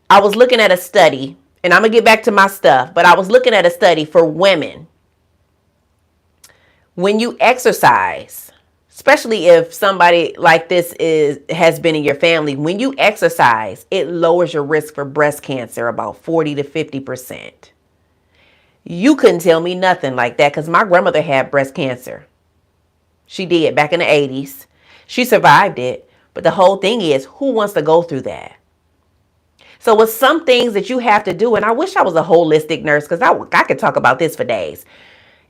I was looking at a study, and I'm gonna get back to my stuff, but I was looking at a study for women. When you exercise, especially if somebody like this has been in your family, when you exercise, it lowers your risk for breast cancer about 40 to 50%. You couldn't tell me nothing like that, because my grandmother had breast cancer. She did back in the 80s. She survived it. But the whole thing is, who wants to go through that? So with some things that you have to do, and I wish I was a holistic nurse, because I could talk about this for days.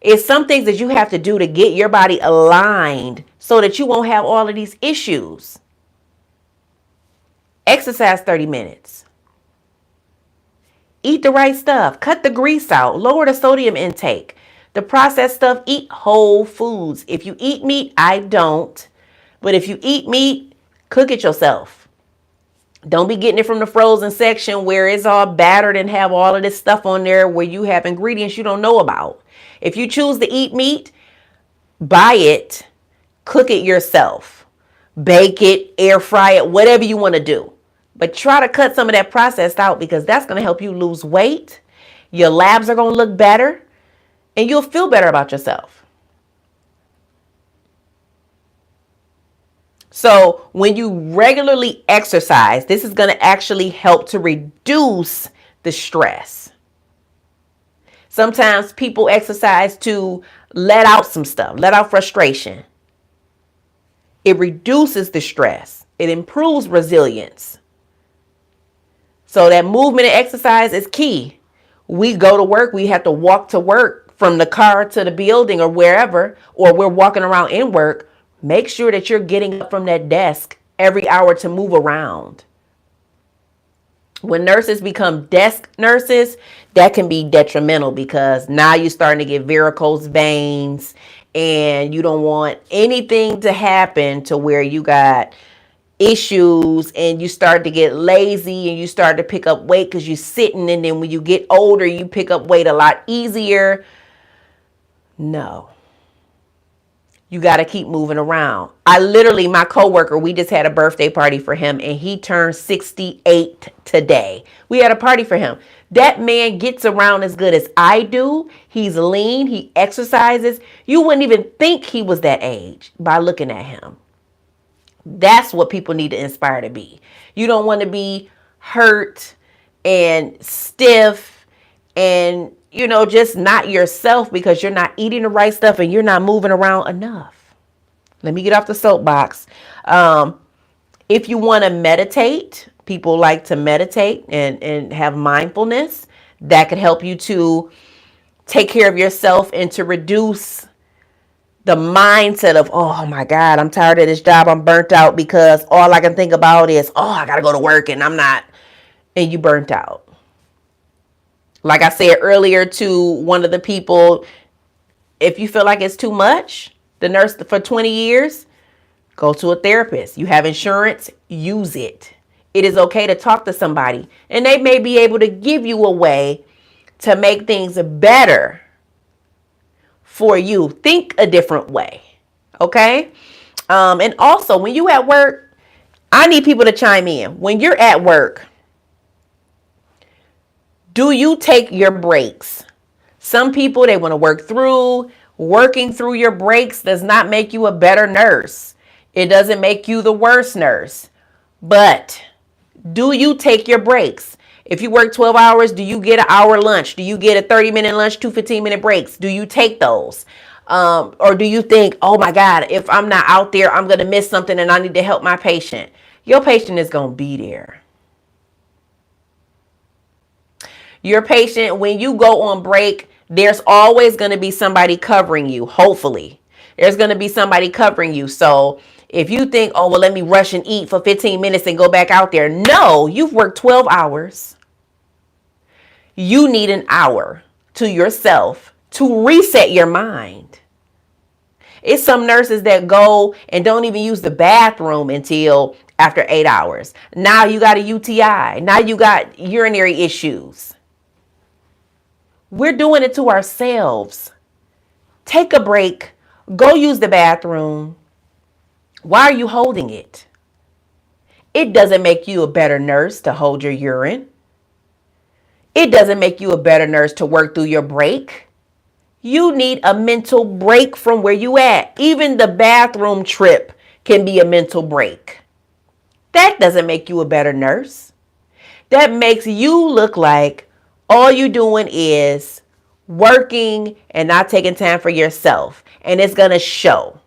It's some things that you have to do to get your body aligned so that you won't have all of these issues. Exercise 30 minutes. Eat the right stuff. Cut the grease out. Lower the sodium intake. The processed stuff, eat whole foods. If you eat meat, I don't. But if you eat meat, cook it yourself. Don't be getting it from the frozen section where it's all battered and have all of this stuff on there where you have ingredients you don't know about. If you choose to eat meat, buy it, cook it yourself, bake it, air fry it, whatever you want to do. But try to cut some of that processed out, because that's going to help you lose weight. Your labs are going to look better, and you'll feel better about yourself. So when you regularly exercise, this is going to actually help to reduce the stress. Sometimes people exercise to let out some stuff, let out frustration. It reduces the stress. It improves resilience. So that movement and exercise is key. We go to work, we have to walk to work from the car to the building or wherever, or we're walking around in work. Make sure that you're getting up from that desk every hour to move around. When nurses become desk nurses, that can be detrimental, because now you're starting to get varicose veins, and you don't want anything to happen to where you got issues and you start to get lazy and you start to pick up weight because you're sitting, and then when you get older, you pick up weight a lot easier. No. You got to keep moving around. My coworker, we just had a birthday party for him, and he turned 68 today. We had a party for him. That man gets around as good as I do. He's lean. He exercises. You wouldn't even think he was that age by looking at him. That's what people need to inspire to be. You don't want to be hurt and stiff and just not yourself because you're not eating the right stuff and you're not moving around enough. Let me get off the soapbox. If you want to meditate, people like to meditate and have mindfulness. That could help you to take care of yourself and to reduce the mindset of, oh my God, I'm tired of this job. I'm burnt out because all I can think about is, oh, I got to go to work and I'm not. And you burnt out. Like I said earlier to one of the people, if you feel like it's too much, the nurse for 20 years, go to a therapist. You have insurance, use it. It is okay to talk to somebody, and they may be able to give you a way to make things better for you. Think a different way. Okay? And also, when you at work, I need people to chime in. When you're at work, do you take your breaks? Some people, they want to work through Working through your breaks does not make you a better nurse. It doesn't make you the worst nurse. But do you take your breaks? If you work 12 hours, do you get an hour lunch? Do you get a 30-minute lunch, 2 15-minute breaks? Do you take those? Or do you think, oh my God, if I'm not out there, I'm going to miss something and I need to help my patient? Your patient is going to be there. Your patient, when you go on break, there's always going to be somebody covering you. Hopefully, there's going to be somebody covering you. So if you think, oh, well, let me rush and eat for 15 minutes and go back out there. No, you've worked 12 hours. You need an hour to yourself to reset your mind. It's some nurses that go and don't even use the bathroom until after 8 hours. Now you got a UTI. Now you got urinary issues. We're doing it to ourselves. Take a break. Go use the bathroom. Why are you holding it? It doesn't make you a better nurse to hold your urine. It doesn't make you a better nurse to work through your break. You need a mental break from where you at. Even the bathroom trip can be a mental break. That doesn't make you a better nurse. That makes you look like all you doing is working and not taking time for yourself. And it's going to show.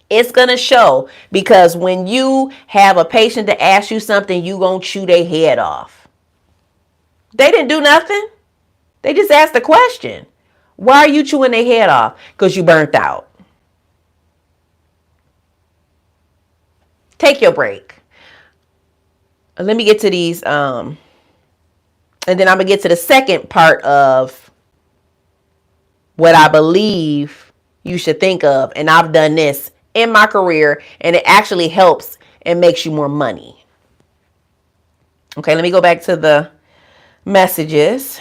It's going to show because when you have a patient to ask you something, you going to chew their head off. They didn't do nothing. They just asked a question. Why are you chewing their head off? Because you burnt out. Take your break. Let me get to these. And then I'm going to get to the second part of what I believe you should think of. And I've done this in my career, and it actually helps and makes you more money. Okay, let me go back to the messages.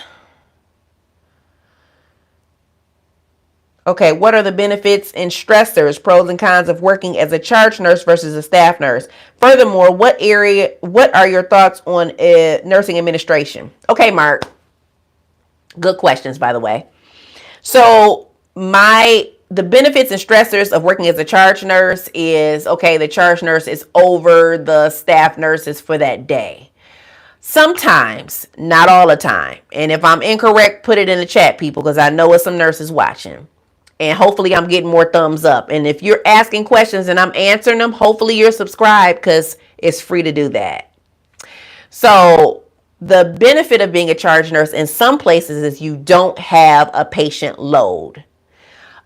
Okay, what are the benefits and stressors, pros and cons of working as a charge nurse versus a staff nurse? Furthermore, what are your thoughts on nursing administration? Okay, Mark. Good questions, by the way. So the benefits and stressors of working as a charge nurse is, okay, the charge nurse is over the staff nurses for that day. Sometimes, not all the time. And if I'm incorrect, put it in the chat, people, because I know it's some nurses watching. And hopefully I'm getting more thumbs up. And if you're asking questions and I'm answering them, hopefully you're subscribed because it's free to do that. So the benefit of being a charge nurse in some places is you don't have a patient load.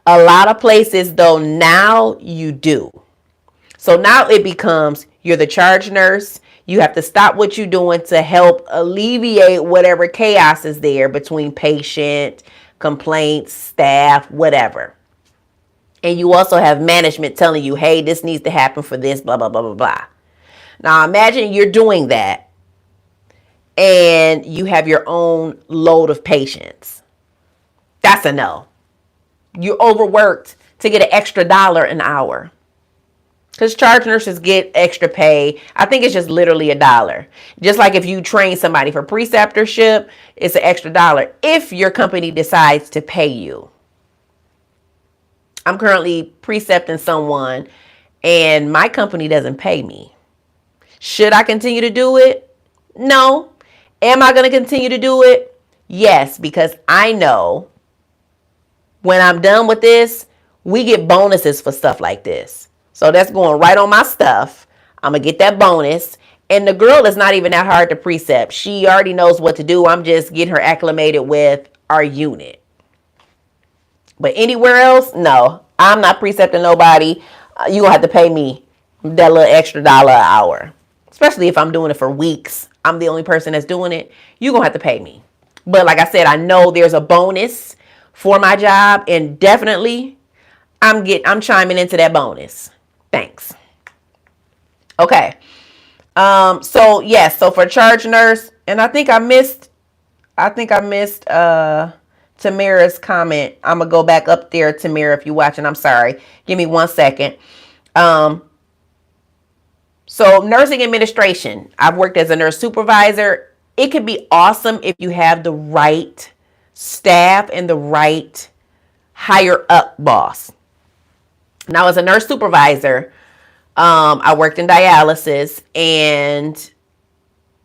A lot of places, though, now you do. So now it becomes you're the charge nurse. You have to stop what you're doing to help alleviate whatever chaos is there between patient, complaints, staff, whatever. And you also have management telling you, hey, this needs to happen for this, blah, blah, blah, blah, blah. Now imagine you're doing that and you have your own load of patients. That's a no. You're overworked to get an extra $1 an hour. Because charge nurses get extra pay. I think it's just literally $1. Just like if you train somebody for preceptorship, it's an extra $1 if your company decides to pay you. I'm currently precepting someone and my company doesn't pay me. Should I continue to do it? No. Am I going to continue to do it? Yes, because I know when I'm done with this, we get bonuses for stuff like this. So that's going right on my stuff. I'm going to get that bonus. And the girl is not even that hard to precept. She already knows what to do. I'm just getting her acclimated with our unit. But anywhere else, no. I'm not precepting nobody. You're going to have to pay me that little extra $1 an hour. Especially if I'm doing it for weeks. I'm the only person that's doing it. You're going to have to pay me. But like I said, I know there's a bonus for my job. And definitely, I'm chiming into that bonus. Thanks. Okay. So yes, so for charge nurse, and I think I missed Tamara's comment. I'm gonna go back up there, Tamara, if you're watching. I'm sorry. Give me 1 second. So nursing administration. I've worked as a nurse supervisor. It could be awesome if you have the right staff and the right higher up boss. Now, as a nurse supervisor, I worked in dialysis, and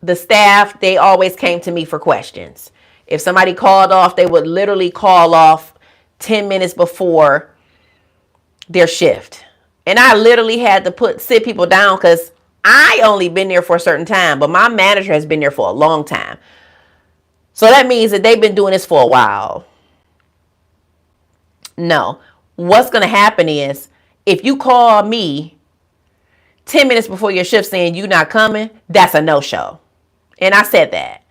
the staff, they always came to me for questions. If somebody called off, they would literally call off 10 minutes before their shift. And I literally had to sit people down because I only been there for a certain time, but my manager has been there for a long time. So that means that they've been doing this for a while. No. What's going to happen is if you call me 10 minutes before your shift saying you're not coming, that's a no-show. And I said that.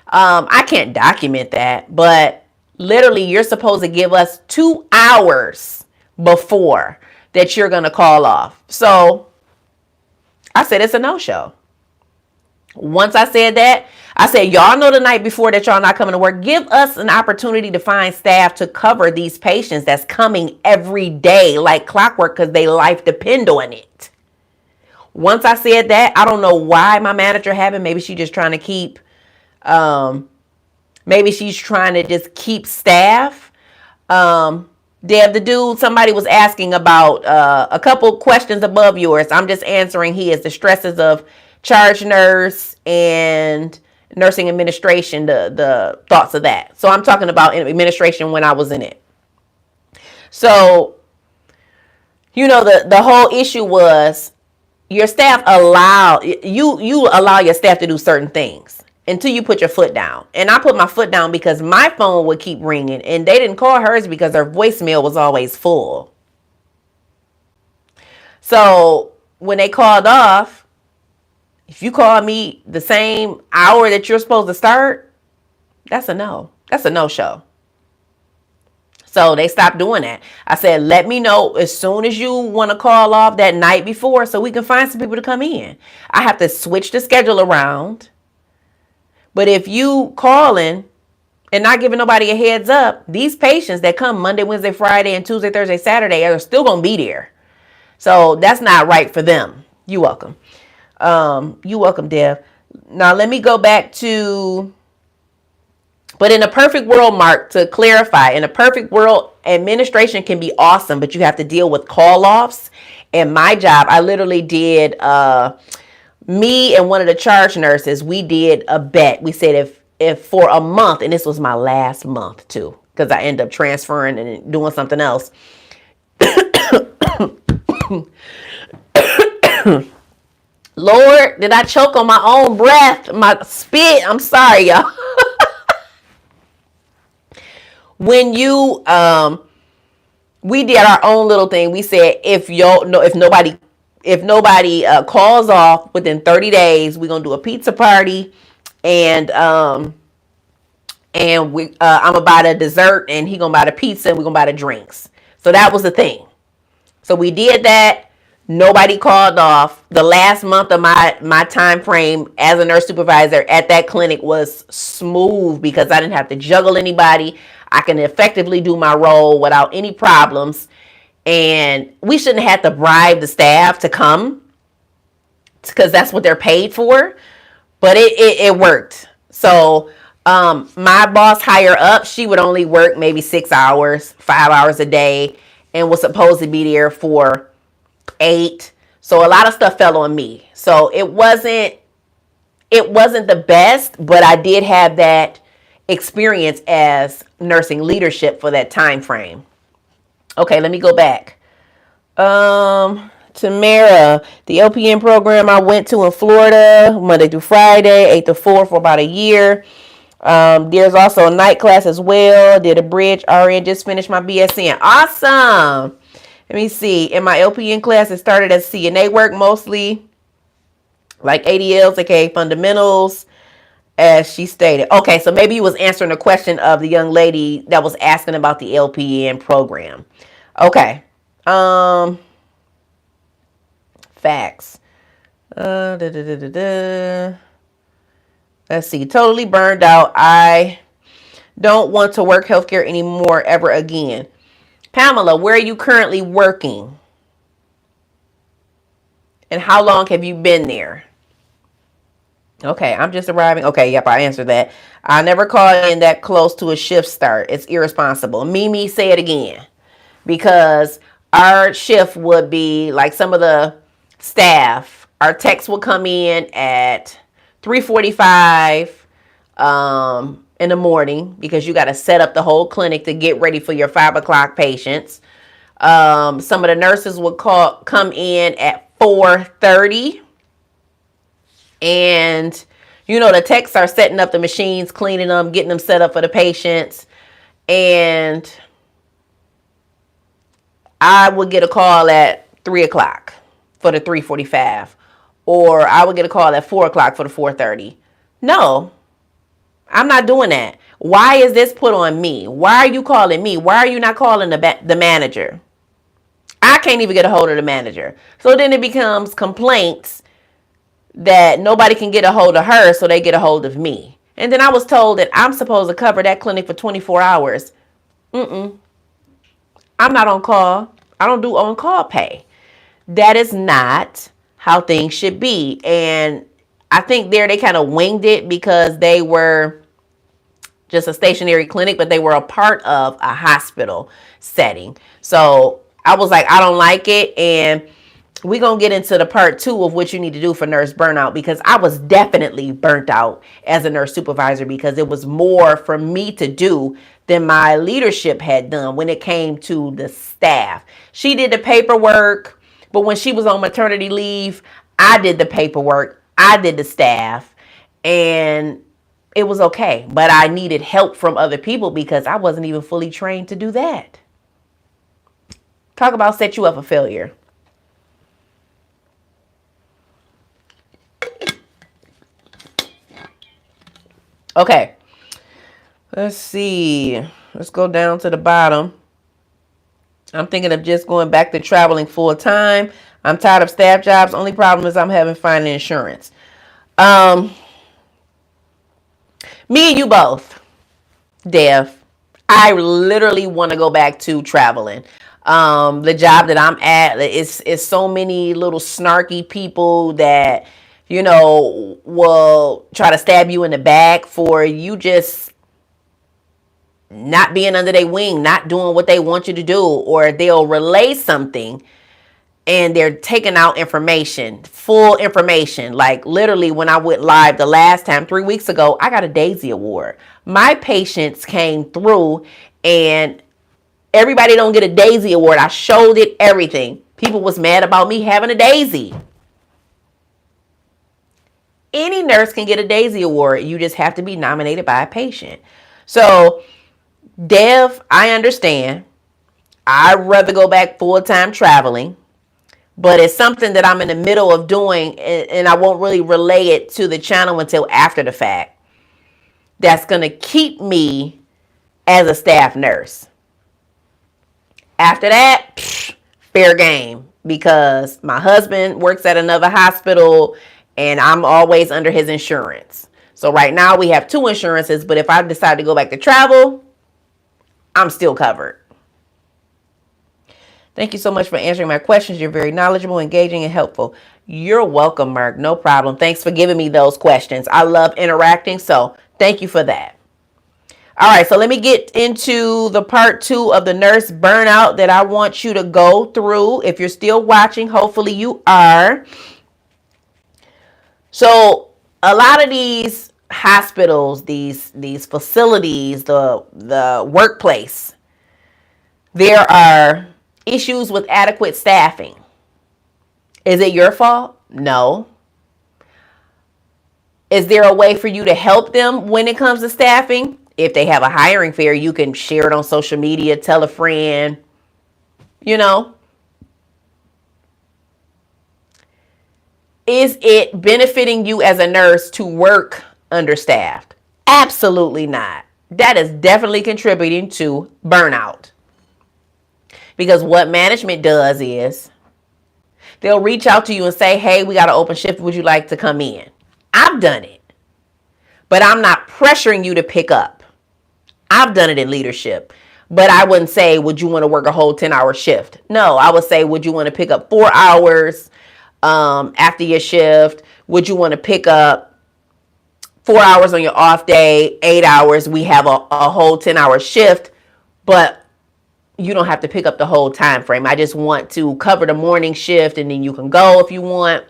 I can't document that, but literally you're supposed to give us 2 hours before that you're going to call off. So I said it's a no-show. Once I said that, I said, y'all know the night before that y'all not coming to work. Give us an opportunity to find staff to cover these patients that's coming every day like clockwork because their life depend on it. Once I said that, I don't know why my manager haven't. Maybe she's just trying to keep, maybe she's trying to just keep staff. Dev, the dude, somebody was asking about a couple questions above yours. I'm just answering his, the stresses of charge nurse and nursing administration, the thoughts of that. So I'm talking about administration when I was in it. So, you know, the whole issue was your staff you allow your staff to do certain things until you put your foot down. And I put my foot down because my phone would keep ringing, and they didn't call hers because her voicemail was always full. So when they called off, if you call me the same hour that you're supposed to start, that's a no. That's a no-show. So they stopped doing that. I said, let me know as soon as you want to call off that night before so we can find some people to come in. I have to switch the schedule around. But if you calling and not giving nobody a heads up, these patients that come Monday, Wednesday, Friday, and Tuesday, Thursday, Saturday are still going to be there. So that's not right for them. You're welcome. You're welcome, Dev. Now let me go back to... But in a perfect world, Mark, to clarify, in a perfect world, administration can be awesome, but you have to deal with call-offs. And my job, I literally did, me and one of the charge nurses, we did a bet. We said if for a month, and this was my last month too, because I ended up transferring and doing something else. Lord, did I choke on my own breath? My spit. I'm sorry, y'all. When you, we did our own little thing. We said, if nobody calls off within 30 days, we're going to do a pizza party, and I'm going to buy the dessert, and he going to buy the pizza, and we're going to buy the drinks. So that was the thing. So we did that. Nobody called off. The last month of my time frame as a nurse supervisor at that clinic was smooth because I didn't have to juggle anybody. I can effectively do my role without any problems. And we shouldn't have to bribe the staff to come because that's what they're paid for. But it worked. So my boss higher up, she would only work maybe 6 hours, 5 hours a day, and was supposed to be there for 8. So a lot of stuff fell on me. So it wasn't the best, but I did have that experience as nursing leadership for that time frame. Okay, let me go back. Tamara, the LPN program I went to in Florida, Monday through Friday, 8 to 4 for about a year. There's also a night class as well. Did a bridge RN, just finished my BSN. Awesome. Let me see. In my LPN class, it started as CNA work mostly, like ADLs, aka fundamentals, as she stated. Okay, so maybe you was answering the question of the young lady that was asking about the LPN program. Okay. Facts. Let's see. Totally burned out. I don't want to work healthcare anymore ever again. Pamela, where are you currently working? And how long have you been there? Okay, I'm just arriving. Okay, yep, I answered that. I never call in that close to a shift start. It's irresponsible. Mimi, say it again. because our shift would be like some of the staff, our techs would come in at 3:45 in the morning because you got to set up the whole clinic to get ready for your 5 o'clock patients. Some of the nurses would come in at 4:30, and the techs are setting up the machines, cleaning them, getting them set up for the patients. And I would get a call at 3 o'clock for the 3:45, or I would get a call at 4 o'clock for the 4:30. No, I'm not doing that. Why is this put on me? Why are you calling me? Why are you not calling the manager? I can't even get a hold of the manager. So then it becomes complaints that nobody can get a hold of her, so they get a hold of me. And then I was told that I'm supposed to cover that clinic for 24 hours. I'm not on call. I don't do on-call pay. That is not how things should be. And I think they kind of winged it because they were just a stationary clinic, but they were a part of a hospital setting. So I was like, I don't like it. And we're going to get into the part 2 of what you need to do for nurse burnout, because I was definitely burnt out as a nurse supervisor because it was more for me to do than my leadership had done when it came to the staff. She did the paperwork, but when she was on maternity leave, I did the paperwork, I did the staff, and it was okay. But I needed help from other people because I wasn't even fully trained to do that. Talk about set you up for failure. Okay, let's see. Let's go down to the bottom. I'm thinking of just going back to traveling full time. I'm tired of staff jobs. Only problem is I'm having finding insurance. Me and you both, Dev. I literally want to go back to traveling. The job that I'm at is so many little snarky people that will try to stab you in the back for you just not being under their wing, not doing what they want you to do, or they'll relay something and they're taking out information, full information. Like literally when I went live the last time, 3 weeks ago, I got a Daisy award. My patients came through and everybody don't get a Daisy award. I showed it, everything. People was mad about me having a Daisy. Any nurse can get a Daisy award. You just have to be nominated by a patient. So, Dev, I understand. I'd rather go back full-time traveling. But it's something that I'm in the middle of doing, and I won't really relay it to the channel until after the fact. That's going to keep me as a staff nurse. After that, fair game. Because my husband works at another hospital, and I'm always under his insurance. So right now we have 2 insurances, but if I decide to go back to travel, I'm still covered. Thank you so much for answering my questions. You're very knowledgeable, engaging, and helpful. You're welcome, Mark. No problem. Thanks for giving me those questions. I love interacting, so thank you for that. All right, so let me get into the part 2 of the nurse burnout that I want you to go through. If you're still watching, hopefully you are. So a lot of these hospitals, these facilities, the workplace, there are issues with adequate staffing. Is it your fault? No. Is there a way for you to help them when it comes to staffing? If they have a hiring fair, you can share it on social media, tell a friend, Is it benefiting you as a nurse to work understaffed? Absolutely not. That is definitely contributing to burnout. Because what management does is they'll reach out to you and say, hey, we got an open shift. Would you like to come in? I've done it. But I'm not pressuring you to pick up. I've done it in leadership. But I wouldn't say, would you want to work a whole 10-hour shift? No, I would say, would you want to pick up 4 hours after your shift? Would you want to pick up 4 hours on your off day, 8 hours? We have a whole 10-hour shift. But you don't have to pick up the whole time frame. I just want to cover the morning shift and then you can go if you want.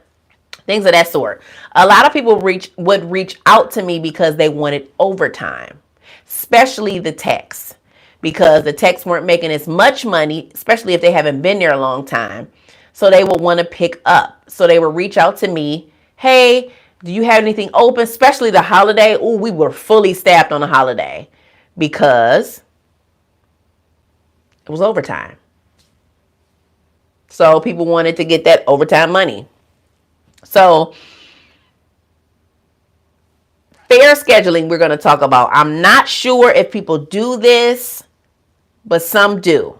Things of that sort. A lot of people would reach out to me because they wanted overtime, especially the techs, because the techs weren't making as much money, especially if they haven't been there a long time. So they would want to pick up. So they would reach out to me. Hey, do you have anything open? Especially the holiday. Oh, we were fully staffed on the holiday because it was overtime. So people wanted to get that overtime money. So fair scheduling we're going to talk about. I'm not sure if people do this, but some do.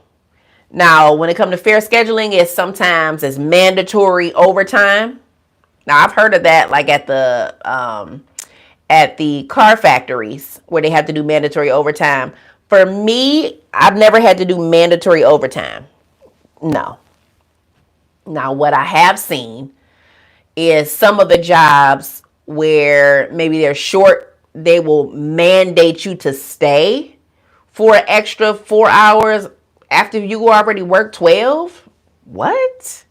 Now, when it comes to fair scheduling, sometimes it's mandatory overtime. Now, I've heard of that like at the car factories where they have to do mandatory overtime. For me, I've never had to do mandatory overtime. No. Now, what I have seen is some of the jobs where maybe they're short, they will mandate you to stay for an extra 4 hours after you already worked 12. What?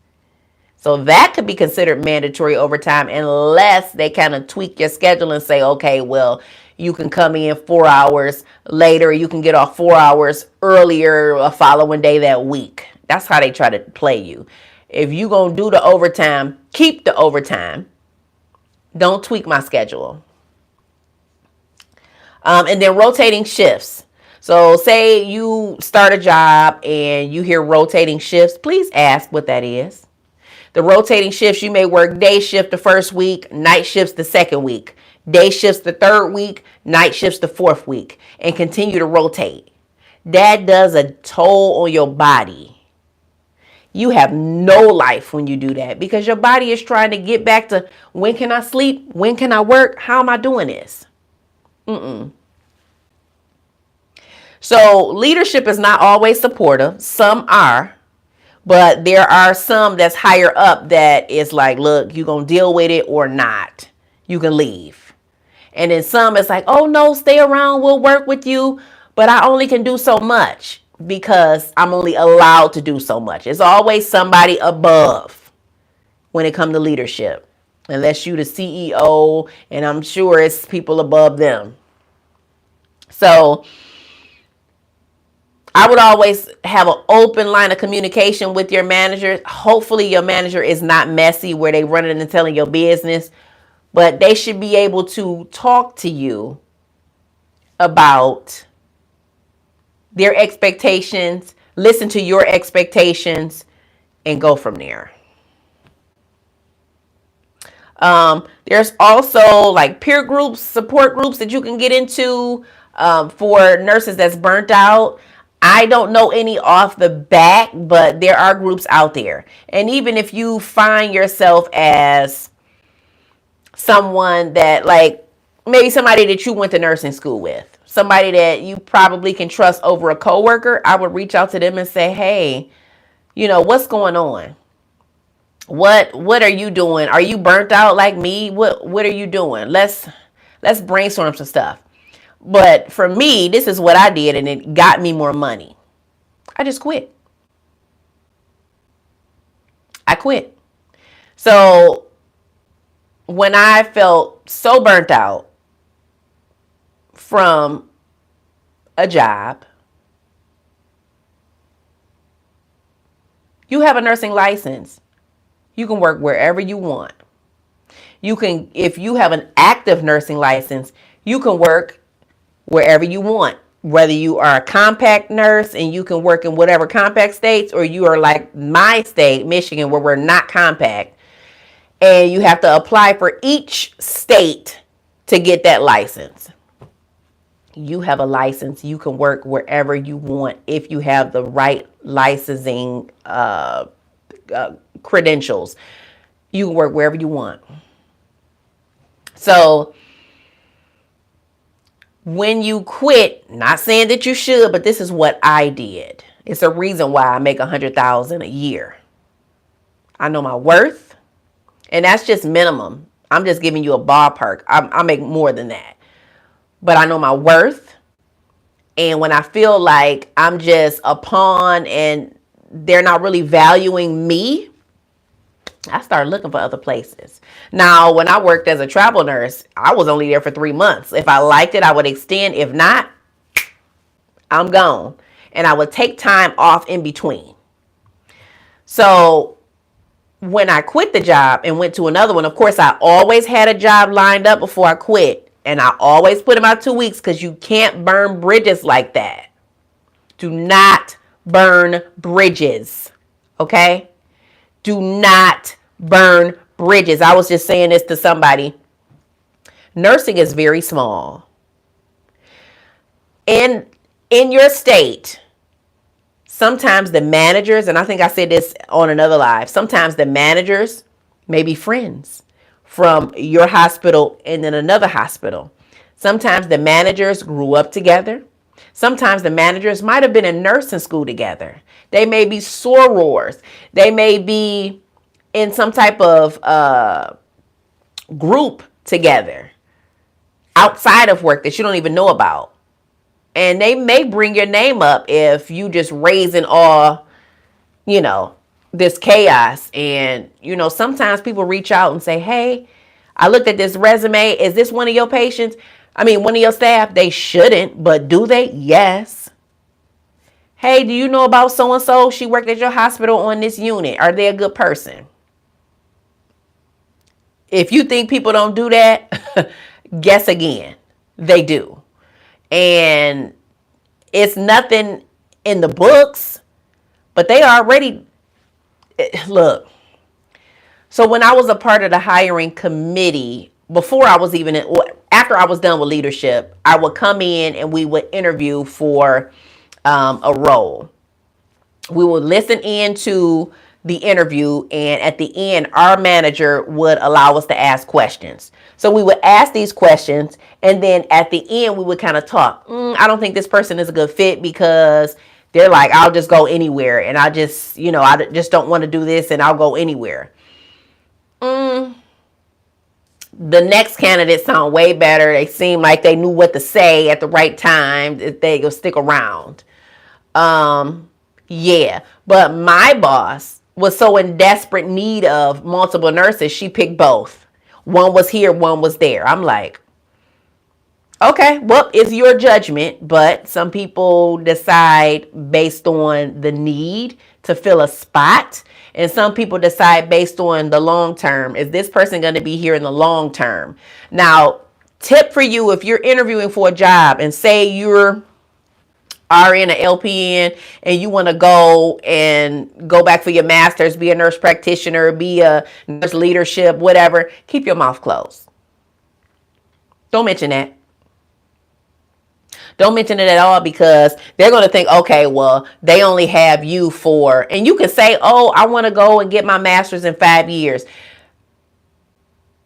So that could be considered mandatory overtime unless they kind of tweak your schedule and say, okay, well, you can come in 4 hours later. You can get off 4 hours earlier a following day that week. That's how they try to play you. If you're going to do the overtime, keep the overtime. Don't tweak my schedule. And then rotating shifts. So say you start a job and you hear rotating shifts. Please ask what that is. The rotating shifts, you may work day shift the first week, night shifts the second week, day shifts the third week, night shifts the fourth week, and continue to rotate. That does a toll on your body. You have no life when you do that because your body is trying to get back to when can I sleep? When can I work? How am I doing this? So leadership is not always supportive. Some are, but there are some that's higher up that is like, look, you're going to deal with it or not. You can leave. And then some it's like, oh no, stay around. We'll work with you. But I only can do so much because I'm only allowed to do so much. It's always somebody above when it comes to leadership. Unless you the CEO, and I'm sure it's people above them. So I would always have an open line of communication with your manager. Hopefully your manager is not messy where they running and telling your business, but they should be able to talk to you about their expectations, listen to your expectations, and go from there. There's also like peer groups, support groups that you can get into for nurses that's burnt out. I don't know any off the bat, but there are groups out there. And even if you find yourself as someone that like maybe somebody that you went to nursing school with, somebody that you probably can trust over a coworker, I would reach out to them and say, hey, you know, what's going on? What are you doing? Are you burnt out like me? What are you doing? Let's brainstorm some stuff. But for me, this is what I did and it got me more money. I just quit. I quit. So when I felt so burnt out from a job, you have a nursing license. You can work wherever you want. You can, if you have an active nursing license, you can work wherever you want. Whether you are a compact nurse and you can work in whatever compact states, or you are like my state, Michigan, where we're not compact, and you have to apply for each state to get that license. You have a license. You can work wherever you want if you have the right licensing credentials. You can work wherever you want. So when you quit, not saying that you should, but this is what I did. It's a reason why I make $100,000 a year. I know my worth, and that's just minimum. I'm just giving you a ballpark. I make more than that. But I know my worth, And when I feel like I'm just a pawn and they're not really valuing me, I started looking for other places. Now, when I worked as a travel nurse, I was only there for 3 months. If I liked it, I would extend. If not, I'm gone. And I would take time off in between. So when I quit the job and went to another one, of course, I always had a job lined up before I quit. And I always put them out 2 weeks because you can't burn bridges like that. Do not burn bridges. Okay? Do not burn bridges. I was just saying this to somebody. Nursing is very small. In your state, sometimes the managers, and I think I said this on another live, sometimes the managers may be friends from your hospital and then another hospital. Sometimes the managers grew up together. Sometimes the managers might have been in nursing school together. They may be sorors. They may be in some type of group together outside of work that you don't even know about. And they may bring your name up if you just raising all, this chaos. And, sometimes people reach out and say, hey, I looked at this resume. Is this one of your patients? I mean, one of your staff? They shouldn't, but do they? Yes. Hey, do you know about so-and-so? She worked at your hospital on this unit. Are they a good person? If you think people don't do that, guess again. They do. And it's nothing in the books, but they already, look. So when I was a part of the hiring committee, before I was even after I was done with leadership, I would come in and we would interview for a role. We would listen in to the interview, and at the end, our manager would allow us to ask questions. So we would ask these questions, and then at the end, we would kind of talk. I don't think this person is a good fit because they're like, I'll just go anywhere, and I just don't want to do this, and I'll go anywhere. The next candidates sound way better. They seem like they knew what to say at the right time. They will stick around. Yeah, but my boss was so in desperate need of multiple nurses, she picked both. One was here, one was there. I'm like, okay, well, it's your judgment, but some people decide based on the need to fill a spot, and some people decide based on the long term. Is this person going to be here in the long term? Now, tip for you, if you're interviewing for a job and say you're RN or LPN and you want to go back for your master's, be a nurse practitioner, be a nurse leadership, whatever, keep your mouth closed. Don't mention that. Don't mention it at all, because they're going to think, okay, well, they only have you for, and you can say, oh, I want to go and get my master's in 5 years.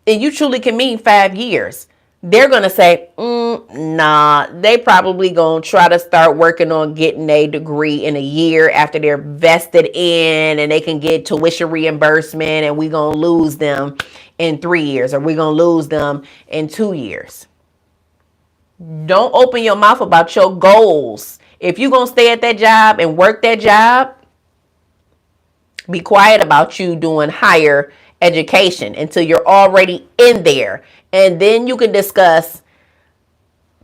And you truly can mean 5 years. They're going to say, nah, they probably going to try to start working on getting a degree in a year after they're vested in and they can get tuition reimbursement, and we're going to lose them in 3 years, or we're going to lose them in 2 years. Don't open your mouth about your goals. If you're going to stay at that job and work that job, be quiet about you doing higher education until you're already in there. And then you can discuss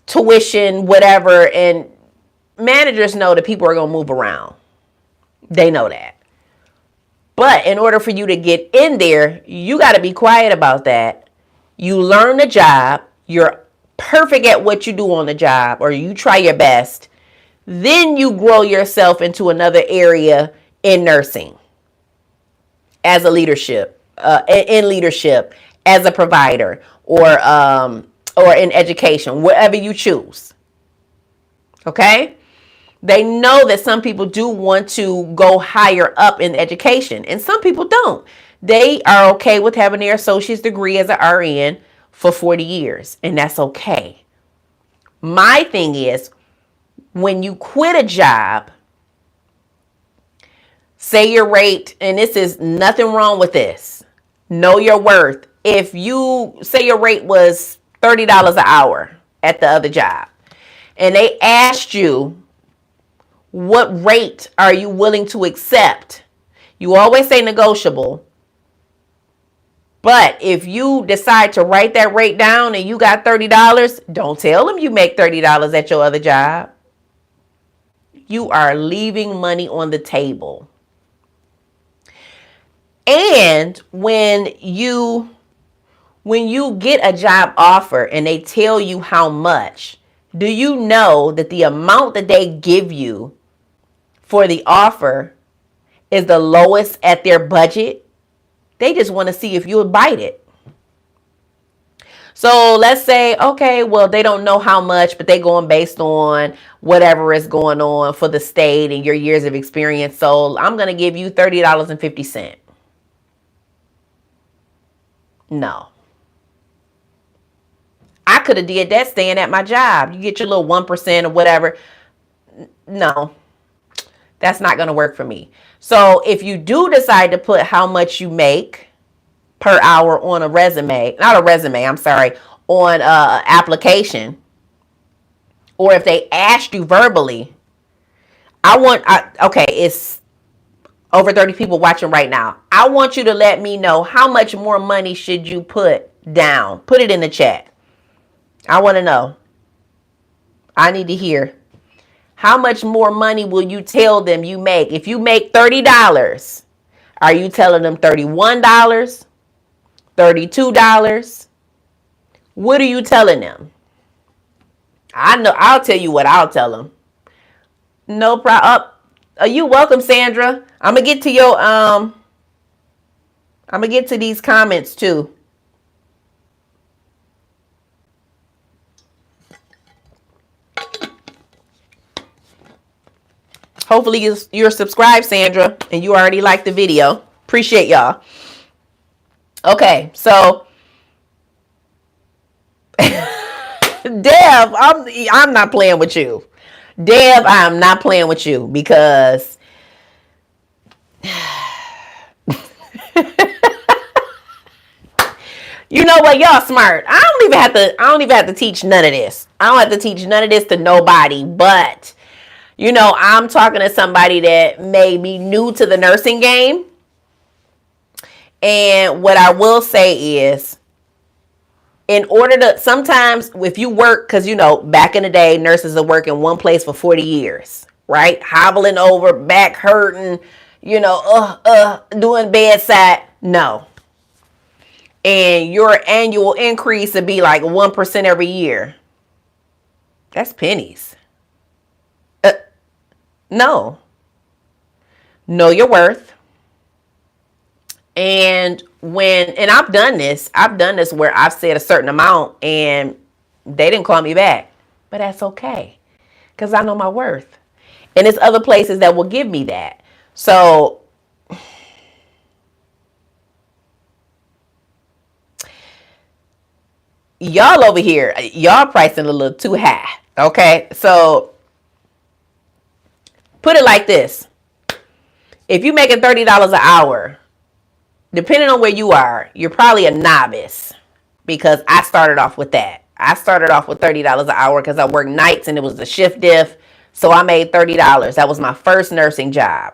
tuition, whatever. And managers know that people are going to move around. They know that. But in order for you to get in there, you got to be quiet about that. You learn the job. You're perfect at what you do on the job, or you try your best. Then you grow yourself into another area in nursing as a leadership, in leadership, as a provider, or in education, wherever you choose. Okay? They know that some people do want to go higher up in education, and some people don't. They are okay with having their associate's degree as an RN for 40 years, and that's okay. My thing is, when you quit a job, say your rate, and this is nothing wrong with this. Know your worth. If you say your rate was $30 an hour at the other job, and they asked you, what rate are you willing to accept? You always say negotiable. But if you decide to write that rate down and you got $30, don't tell them you make $30 at your other job. You are leaving money on the table. And when you get a job offer and they tell you how much, do you know that the amount that they give you for the offer is the lowest at their budget? They just want to see if you would bite it. So let's say, okay, well, they don't know how much, but they're going based on whatever is going on for the state and your years of experience. So I'm going to give you $30.50. No. I could have did that staying at my job. You get your little 1% or whatever. No, that's not going to work for me. So if you do decide to put how much you make per hour on a resume, not a resume, I'm sorry, on a application, or if they asked you verbally, okay, it's over 30 people watching right now. I want you to let me know how much more money should you put down. Put it in the chat. I want to know. I need to hear. How much more money will you tell them you make? If you make $30, are you telling them $31? $32? What are you telling them? I know. I'll tell you what I'll tell them. No problem. You welcome, Sandra. I'm gonna get to your I'm gonna get to these comments too. Hopefully you're subscribed, Sandra, and you already liked the video. Appreciate y'all. Okay, so Dev, I'm not playing with you. Dev, I'm not playing with you because you know what, y'all smart. I don't even have to teach none of this. I don't have to teach none of this to nobody, but you know, I'm talking to somebody that may be new to the nursing game. And what I will say is, in order to, sometimes if you work, because you know, back in the day, nurses are working one place for 40 years, right? Hobbling over, back hurting, you know, doing bedside. No. And your annual increase would be like 1% every year. That's pennies. No. Know your worth. And I've done this where I've said a certain amount and they didn't call me back. But that's okay. Because I know my worth. And there's other places that will give me that. So y'all over here, y'all pricing a little too high. Okay. So put it like this. If you're making $30 an hour, depending on where you are, you're probably a novice, because I started off with that. I started off with $30 an hour because I worked nights and it was a shift diff. So I made $30. That was my first nursing job.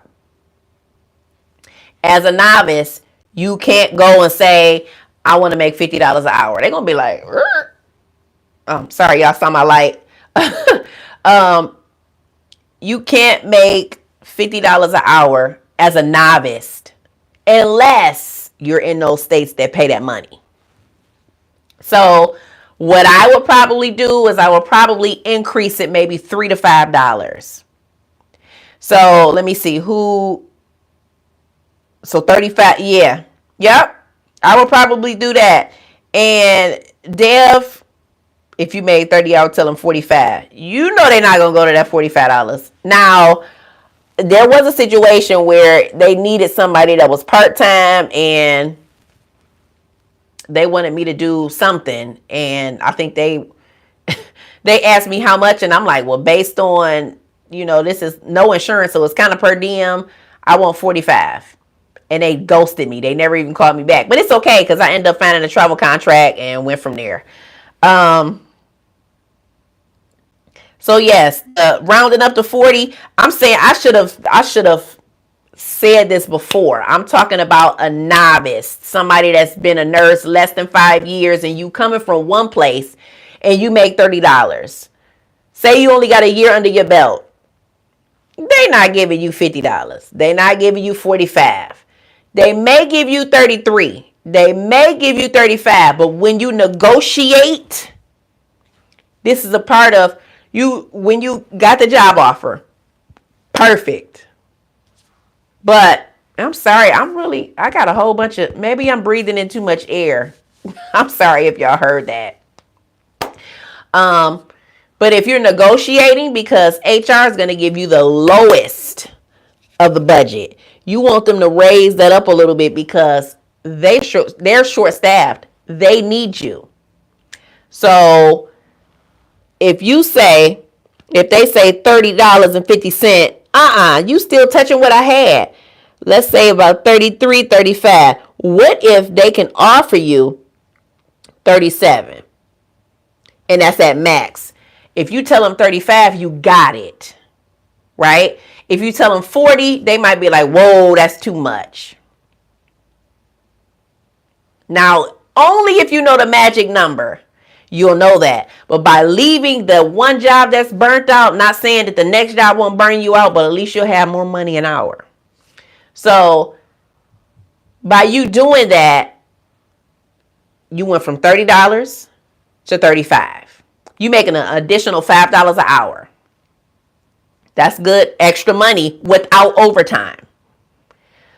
As a novice, you can't go and say, I want to make $50 an hour. They're going to be like, sorry, y'all saw my light. You can't make $50 an hour as a novice unless you're in those states that pay that money. So what I would probably do is I would probably increase it maybe $3 to $5. So let me see so 35. Yeah. Yep. I would probably do that. And Dev, if you made 30, I would tell them 45. You know they're not going to go to that $45. Now, there was a situation where they needed somebody that was part-time and they wanted me to do something. And I think they asked me how much. And I'm like, well, based on, you know, this is no insurance. So it's kind of per diem. I want 45. And they ghosted me. They never even called me back. But it's okay because I ended up finding a travel contract and went from there. So yes, rounding up to 40. I'm saying I should have said this before. I'm talking about a novice, somebody that's been a nurse less than 5 years, and you coming from one place and you make $30. Say you only got a year under your belt. They not giving you $50. They not giving you 45. They may give you 33. They may give you 35. But when you negotiate, this is a part of you when you got the job offer. Perfect. But I'm sorry, I got a whole bunch of, maybe I'm breathing in too much air. I'm sorry if y'all heard that. But if you're negotiating, because HR is going to give you the lowest of the budget, you want them to raise that up a little bit because they're short staffed. They need you. So if they say $30.50, you still touching what I had. Let's say about 33, 35. What if they can offer you 37? And that's at max. If you tell them 35, you got it. Right? If you tell them 40, they might be like, whoa, that's too much. Now, only if you know the magic number, you'll know that. But by leaving the one job that's burnt out, not saying that the next job won't burn you out, but at least you'll have more money an hour. So by you doing that, you went from $30 to 35. You making an additional $5 an hour. That's good extra money without overtime.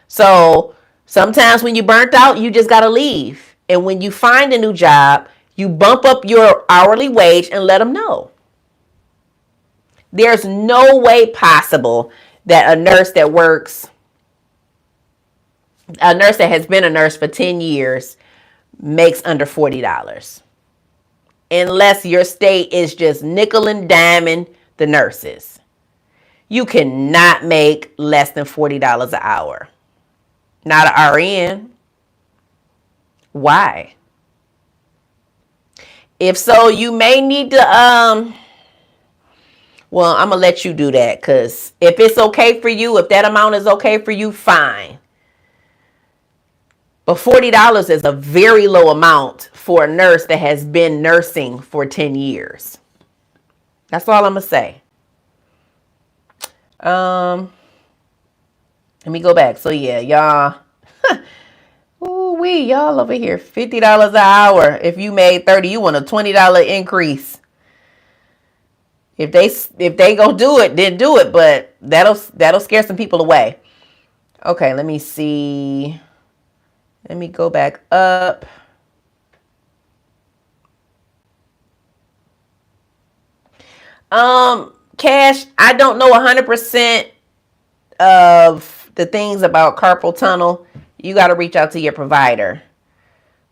So sometimes when you burnt out, you just got to leave. And when you find a new job, you bump up your hourly wage and let them know. There's no way possible that a nurse that has been a nurse for 10 years makes under $40. Unless your state is just nickel and diming the nurses. You cannot make less than $40 an hour. Not an RN. Why? If so, you may need to, I'm going to let you do that, because if it's okay for you, if that amount is okay for you, fine. But $40 is a very low amount for a nurse that has been nursing for 10 years. That's all I'm going to say. Let me go back. So yeah, y'all. Y'all over here, $50 an hour. If you made 30, you want a $20 increase. If they go do it, then do it. But that'll scare some people away. Okay, let me see. Let me go back up. Cash, I don't know 100% of the things about carpal tunnel. You got to reach out to your provider.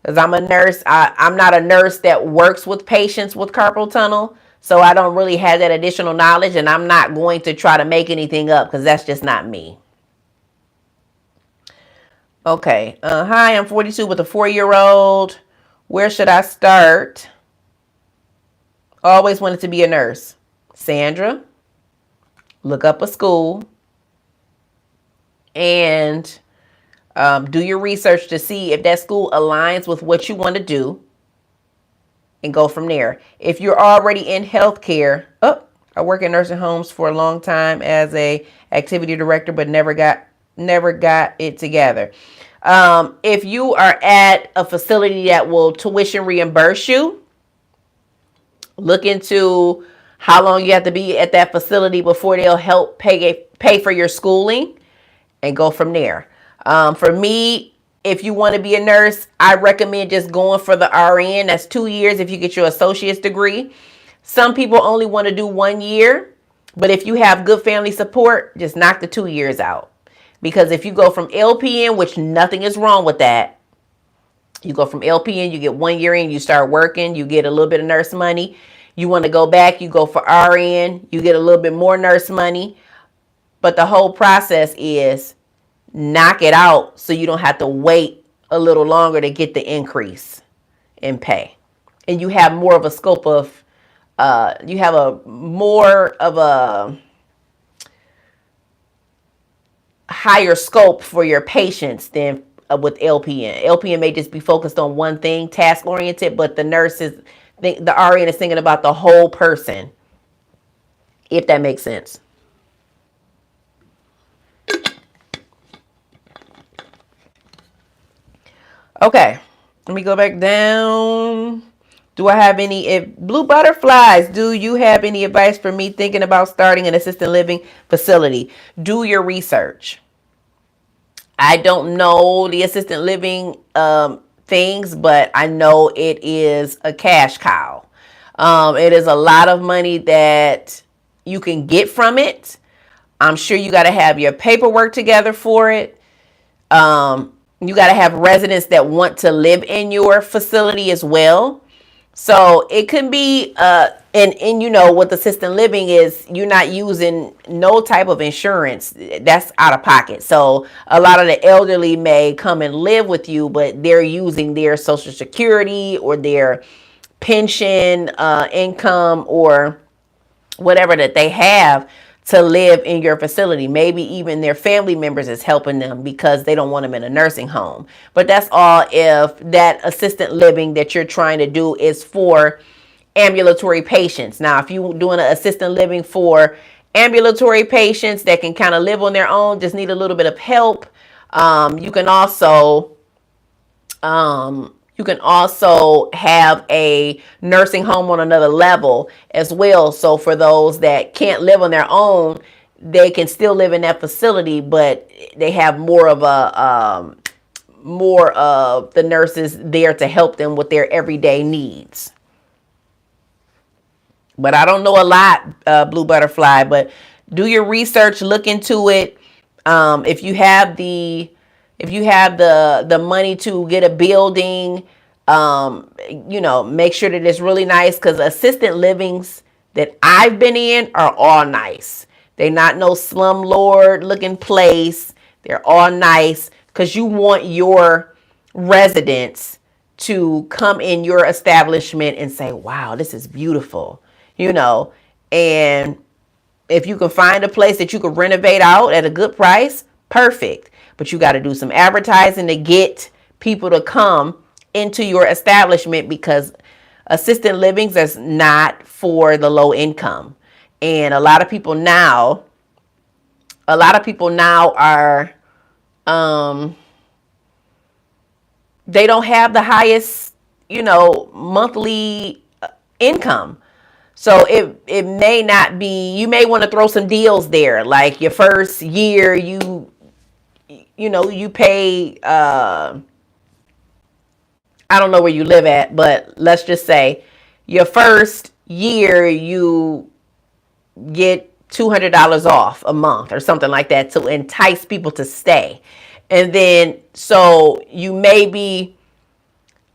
Because I'm a nurse. I'm not a nurse that works with patients with carpal tunnel. So I don't really have that additional knowledge. And I'm not going to try to make anything up because that's just not me. Okay. Hi, I'm 42 with a 4-year-old. Where should I start? Always wanted to be a nurse. Sandra, look up a school and do your research to see if that school aligns with what you want to do and go from there. If you're already in healthcare, I work in nursing homes for a long time as a activity director, but never got it together. If you are at a facility that will tuition reimburse you, look into how long you have to be at that facility before they'll help pay for your schooling and go from there. For me, if you want to be a nurse, I recommend just going for the RN. That's 2 years if you get your associate's degree. Some people only want to do 1 year, but if you have good family support, just knock the 2 years out. Because if you go from LPN, which nothing is wrong with that, you go from LPN, you get 1 year in, you start working, you get a little bit of nurse money. You want to go back, you go for RN, you get a little bit more nurse money. But the whole process is knock it out so you don't have to wait a little longer to get the increase in pay. And you have more of a scope of you have a more of a higher scope for your patients than with LPN. LPN may just be focused on one thing, task oriented, but the nurse is, the RN is thinking about the whole person, if that makes sense. Okay, let me go back down. Do I have any, if blue butterflies, do you have any advice for me thinking about starting an assisted living facility? Do your research. I don't know the assisted living things, but I know it is a cash cow. It is a lot of money that you can get from it. I'm sure you got to have your paperwork together for it. You got to have residents that want to live in your facility as well. So it can be, and you know what, the assisted living is, you're not using no type of insurance. That's out of pocket. So a lot of the elderly may come and live with you, but they're using their Social Security or their pension income or whatever that they have to live in your facility. Maybe even their family members is helping them because they don't want them in a nursing home. But that's all if that assisted living that you're trying to do is for ambulatory patients. Now, if you're doing an assisted living for ambulatory patients that can kind of live on their own, just need a little bit of help, you can also have a nursing home on another level as well. So for those that can't live on their own, they can still live in that facility, but they have more of the nurses there to help them with their everyday needs. But I don't know a lot, Blue Butterfly, but do your research, look into it. If you have the money to get a building, make sure that it's really nice, because assisted livings that I've been in are all nice. They're not no slumlord looking place. They're all nice because you want your residents to come in your establishment and say, wow, this is beautiful, and if you can find a place that you can renovate out at a good price, perfect. But you got to do some advertising to get people to come into your establishment, because assisted livings is not for the low income. And a lot of people now are, they don't have the highest, monthly income. So it may not be, you may want to throw some deals there. Like your first year, you pay, I don't know where you live at, but let's just say your first year you get $200 off a month or something like that to entice people to stay. And then, so you may be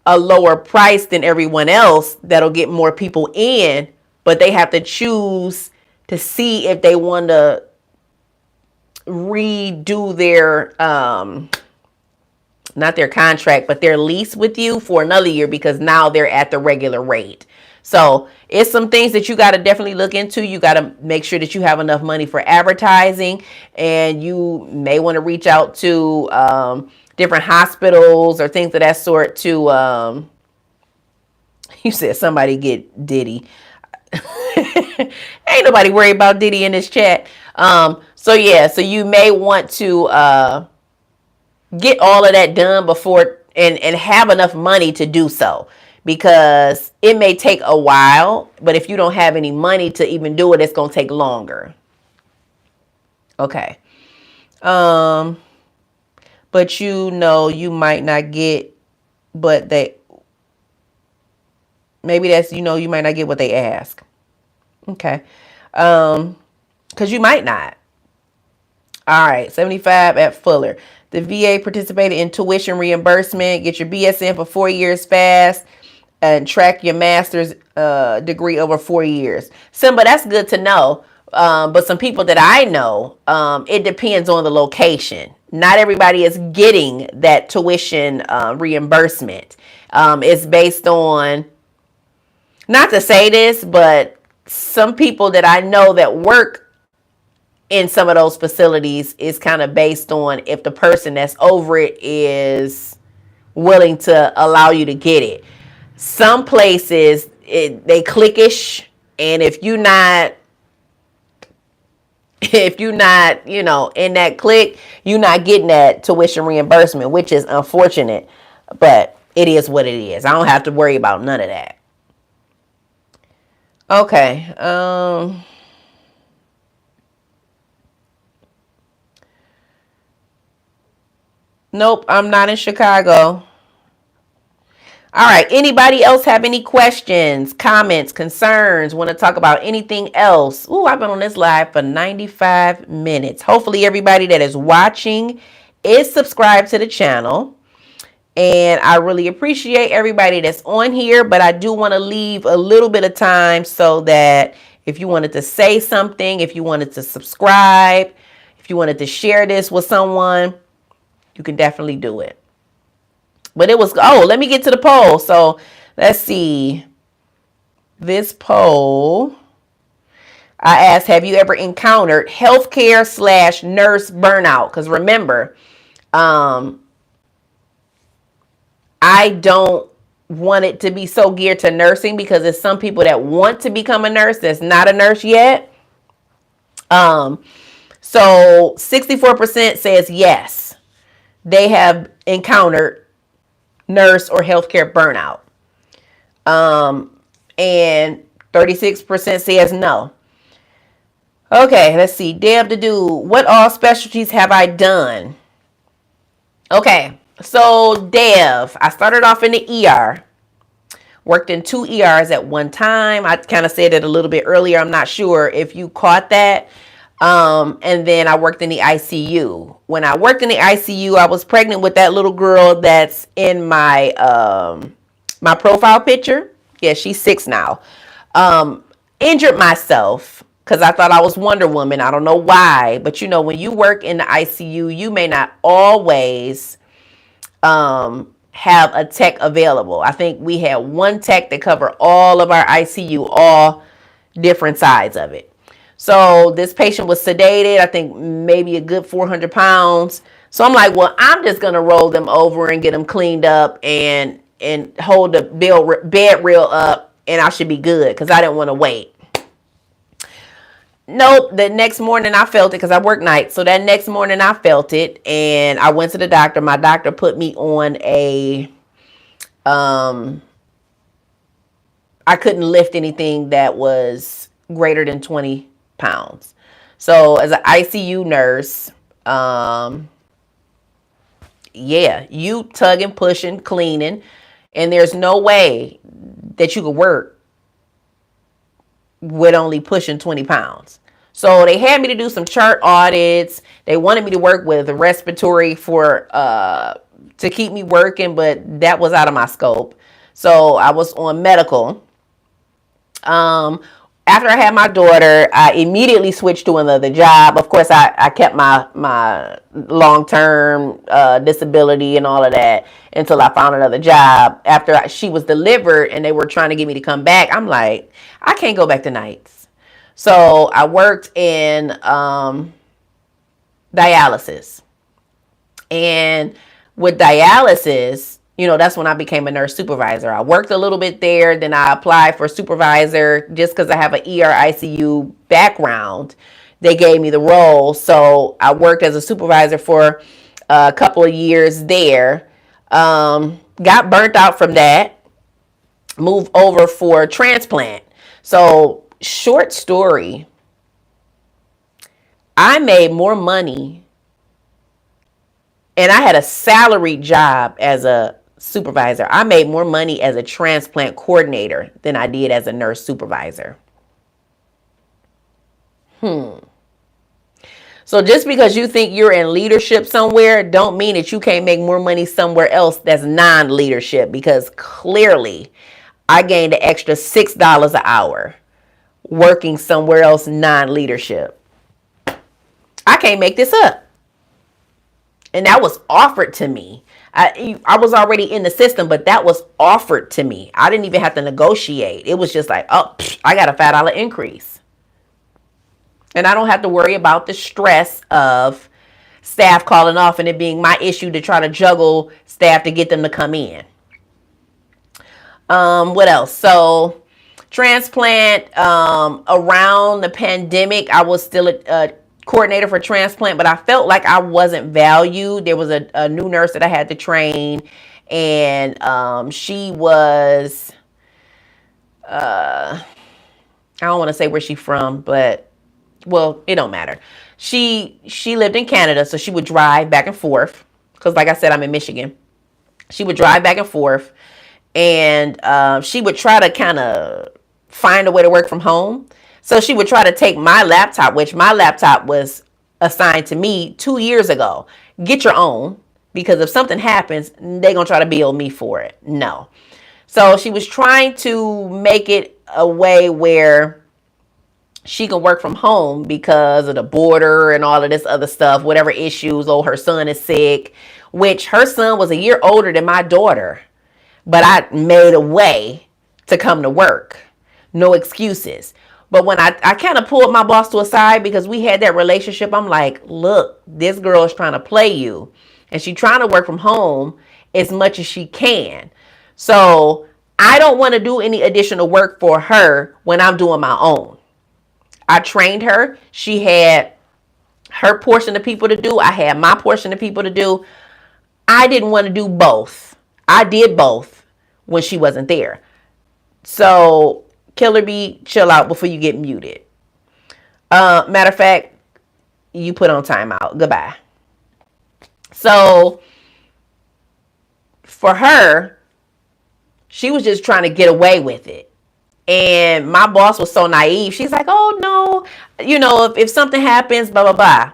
a lower price than everyone else that'll get more people in, but they have to choose to see if they want to redo their not their contract, but their lease with you for another year, because now they're at the regular rate. So it's some things that you got to definitely look into. You got to make sure that you have enough money for advertising, and you may want to reach out to different hospitals or things of that sort to you said somebody get Diddy. Ain't nobody worried about Diddy in this chat. So you may want to get all of that done before and have enough money to do so, because it may take a while, but if you don't have any money to even do it, it's going to take longer. Okay. But you might not get, but maybe that's, you might not get what they ask. Okay. Because you might not. All right. 75 at Fuller. The VA participated in tuition reimbursement. Get your BSN for 4 years fast and track your master's degree over 4 years. Simba, that's good to know. But some people that I know, it depends on the location. Not everybody is getting that tuition reimbursement. It's based on, not to say this, but some people that I know that work in some of those facilities is kind of based on if the person that's over it is willing to allow you to get it. Some places they cliquish, and if you're not, in that clique, you're not getting that tuition reimbursement, which is unfortunate, but it is what it is. I don't have to worry about none of that. Okay. Nope, I'm not in Chicago. All right. Anybody else have any questions, comments, concerns? Want to talk about anything else? Ooh, I've been on this live for 95 minutes. Hopefully everybody that is watching is subscribed to the channel. And I really appreciate everybody that's on here, but I do want to leave a little bit of time so that if you wanted to say something, if you wanted to subscribe, if you wanted to share this with someone, you can definitely do it. But it was, let me get to the poll. So let's see. This poll, I asked, have you ever encountered healthcare/nurse burnout? Because remember, I don't want it to be so geared to nursing because there's some people that want to become a nurse that's not a nurse yet. So 64% says yes, they have encountered nurse or healthcare burnout. And 36% says no. Okay, let's see. Deb the Dude, what all specialties have I done? Okay, so Dev, I started off in the ER. Worked in 2 ERs at one time. I kind of said it a little bit earlier. I'm not sure if you caught that. And then I worked in the ICU. When I worked in the ICU, I was pregnant with that little girl that's in my my profile picture. Yeah, she's 6 now. Injured myself because I thought I was Wonder Woman. I don't know why, but when you work in the ICU, you may not always have a tech available. I think we had one tech that covered all of our ICU, all different sides of it. So this patient was sedated, I think maybe a good 400 pounds. So I'm like, well, I'm just going to roll them over and get them cleaned up and hold the bed rail up, and I should be good because I didn't want to wait. Nope, the next morning I felt it because I work nights. So that next morning I felt it and I went to the doctor. My doctor put me on I couldn't lift anything that was greater than 20 pounds. So as an ICU nurse, you tugging, pushing, cleaning, and there's no way that you could work with only pushing 20 pounds. So they had me to do some chart audits. They wanted me to work with a respiratory to keep me working, but that was out of my scope. So I was on medical. After I had my daughter, I immediately switched to another job. Of course, I kept my long-term disability and all of that until I found another job. After she was delivered and they were trying to get me to come back, I'm like, I can't go back to nights. So I worked in dialysis. And with dialysis, that's when I became a nurse supervisor. I worked a little bit there. Then I applied for supervisor just because I have an ER ICU background. They gave me the role. So I worked as a supervisor for a couple of years there. Got burnt out from that. Moved over for transplant. So short story, I made more money and I had a salaried job as a supervisor. I made more money as a transplant coordinator than I did as a nurse supervisor. So just because you think you're in leadership somewhere, don't mean that you can't make more money somewhere else that's non-leadership, because clearly I gained an extra $6 an hour working somewhere else non-leadership. I can't make this up. And that was offered to me. I was already in the system, but that was offered to me. I didn't even have to negotiate. It was just like, oh, I got a $5 increase. And I don't have to worry about the stress of staff calling off and it being my issue to try to juggle staff to get them to come in. What else? So transplant, around the pandemic, I was still a coordinator for transplant, but I felt like I wasn't valued. There was a new nurse that I had to train, and she was, I don't want to say where she's from, but well, it don't matter. She lived in Canada, so she would drive back and forth. Because like I said, I'm in Michigan. She would drive back and forth, and she would try to kind of find a way to work from home. So she would try to take my laptop, which my laptop was assigned to me 2 years ago. Get your own, because if something happens, they're going to try to bill me for it. No. So she was trying to make it a way where she can work from home because of the border and all of this other stuff, whatever issues. Oh, her son is sick, which her son was a year older than my daughter. But I made a way to come to work. No excuses. But when I kind of pulled my boss to a side because we had that relationship, I'm like, look, this girl is trying to play you. And she's trying to work from home as much as she can. So I don't want to do any additional work for her when I'm doing my own. I trained her. She had her portion of people to do. I had my portion of people to do. I didn't want to do both. I did both when she wasn't there. So Killer Bee, chill out before you get muted. Matter of fact, you put on timeout. Goodbye. So for her, she was just trying to get away with it. And my boss was so naive. She's like, oh, no, if something happens, blah, blah, blah.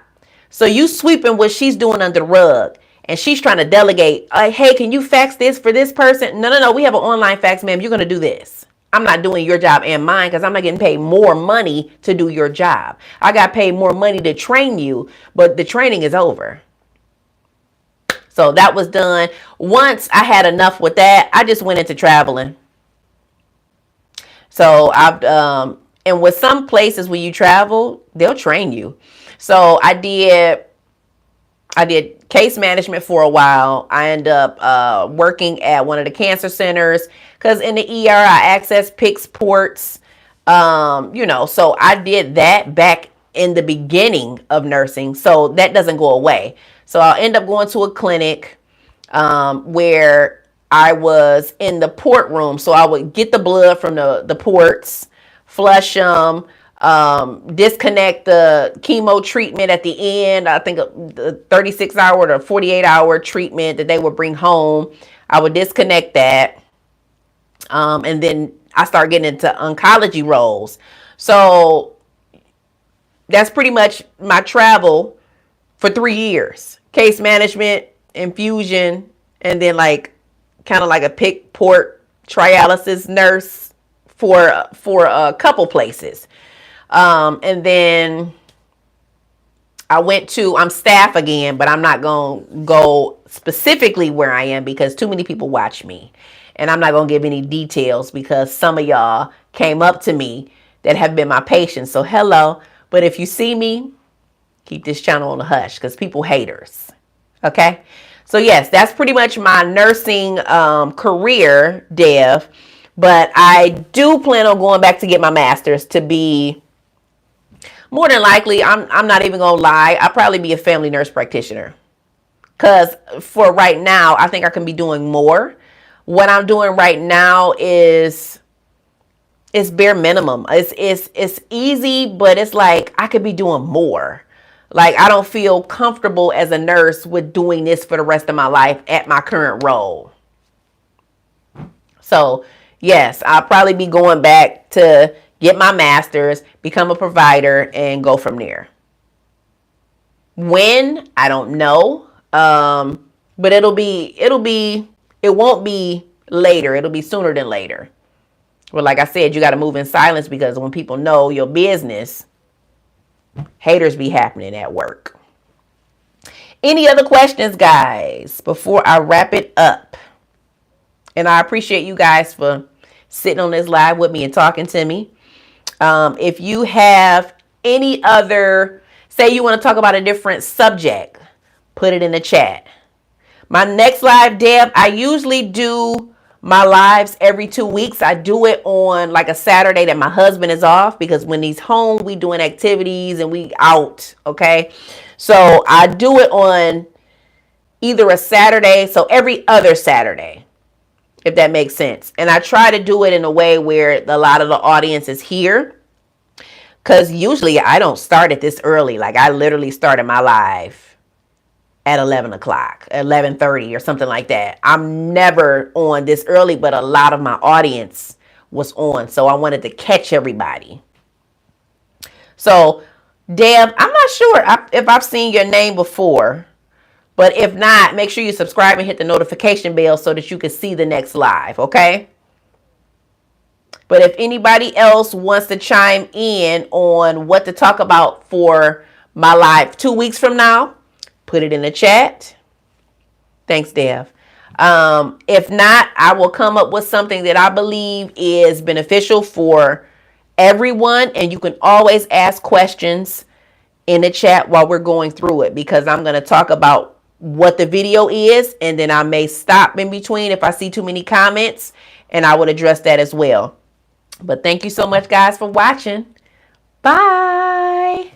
So you sweeping what she's doing under the rug. And she's trying to delegate. Hey, can you fax this for this person? No. We have an online fax, ma'am. You're going to do this. I'm not doing your job and mine because I'm not getting paid more money to do your job. I got paid more money to train you, but the training is over. So that was done. Once I had enough with that, I just went into traveling. So and with some places when you travel, they'll train you. So I did case management for a while. I ended up working at one of the cancer centers because in the ER I access PICS ports. So I did that back in the beginning of nursing. So that doesn't go away. So I'll end up going to a clinic where I was in the port room. So I would get the blood from the ports, flush them, disconnect the chemo treatment at the end. I think the 36-hour or 48-hour treatment that they would bring home. I would disconnect that. And then I started getting into oncology roles. So that's pretty much my travel for 3 years. Case management, infusion, and then kind of like a PIC port trialysis nurse for a couple places. And then I'm staff again, but I'm not going to go specifically where I am because too many people watch me. And I'm not going to give any details because some of y'all came up to me that have been my patients. So hello. But if you see me, keep this channel on the hush because people haters. Okay. So yes, that's pretty much my nursing career, Dev. But I do plan on going back to get my master's to be, more than likely, I'm not even going to lie, I'll probably be a family nurse practitioner. Because for right now, I think I can be doing more. What I'm doing right now is bare minimum. It's easy, but it's like I could be doing more. Like I don't feel comfortable as a nurse with doing this for the rest of my life at my current role. So yes, I'll probably be going back to get my master's, become a provider, and go from there. When? I don't know. But it won't be later. It'll be sooner than later. Well, like I said, you got to move in silence because when people know your business, haters be happening at work. Any other questions, guys, before I wrap it up? And I appreciate you guys for sitting on this live with me and talking to me. If you have any other, say you want to talk about a different subject, put it in the chat. My next live, Deb, I usually do my lives every 2 weeks. I do it on like a Saturday that my husband is off, because when he's home, we doing activities and we out, okay? So I do it on either a Saturday, so every other Saturday, if that makes sense. And I try to do it in a way where a lot of the audience is here, because usually I don't start it this early. Like I literally started my live at 11 o'clock, 11:30 or something like that. I'm never on this early, but a lot of my audience was on. So I wanted to catch everybody. So Deb, I'm not sure if I've seen your name before, but if not, make sure you subscribe and hit the notification bell so that you can see the next live, okay? But if anybody else wants to chime in on what to talk about for my live 2 weeks from now, put it in the chat. Thanks, Dev. If not, I will come up with something that I believe is beneficial for everyone. And you can always ask questions in the chat while we're going through it, because I'm going to talk about what the video is, and then I may stop in between if I see too many comments, and I would address that as well. But thank you so much, guys, for watching. Bye.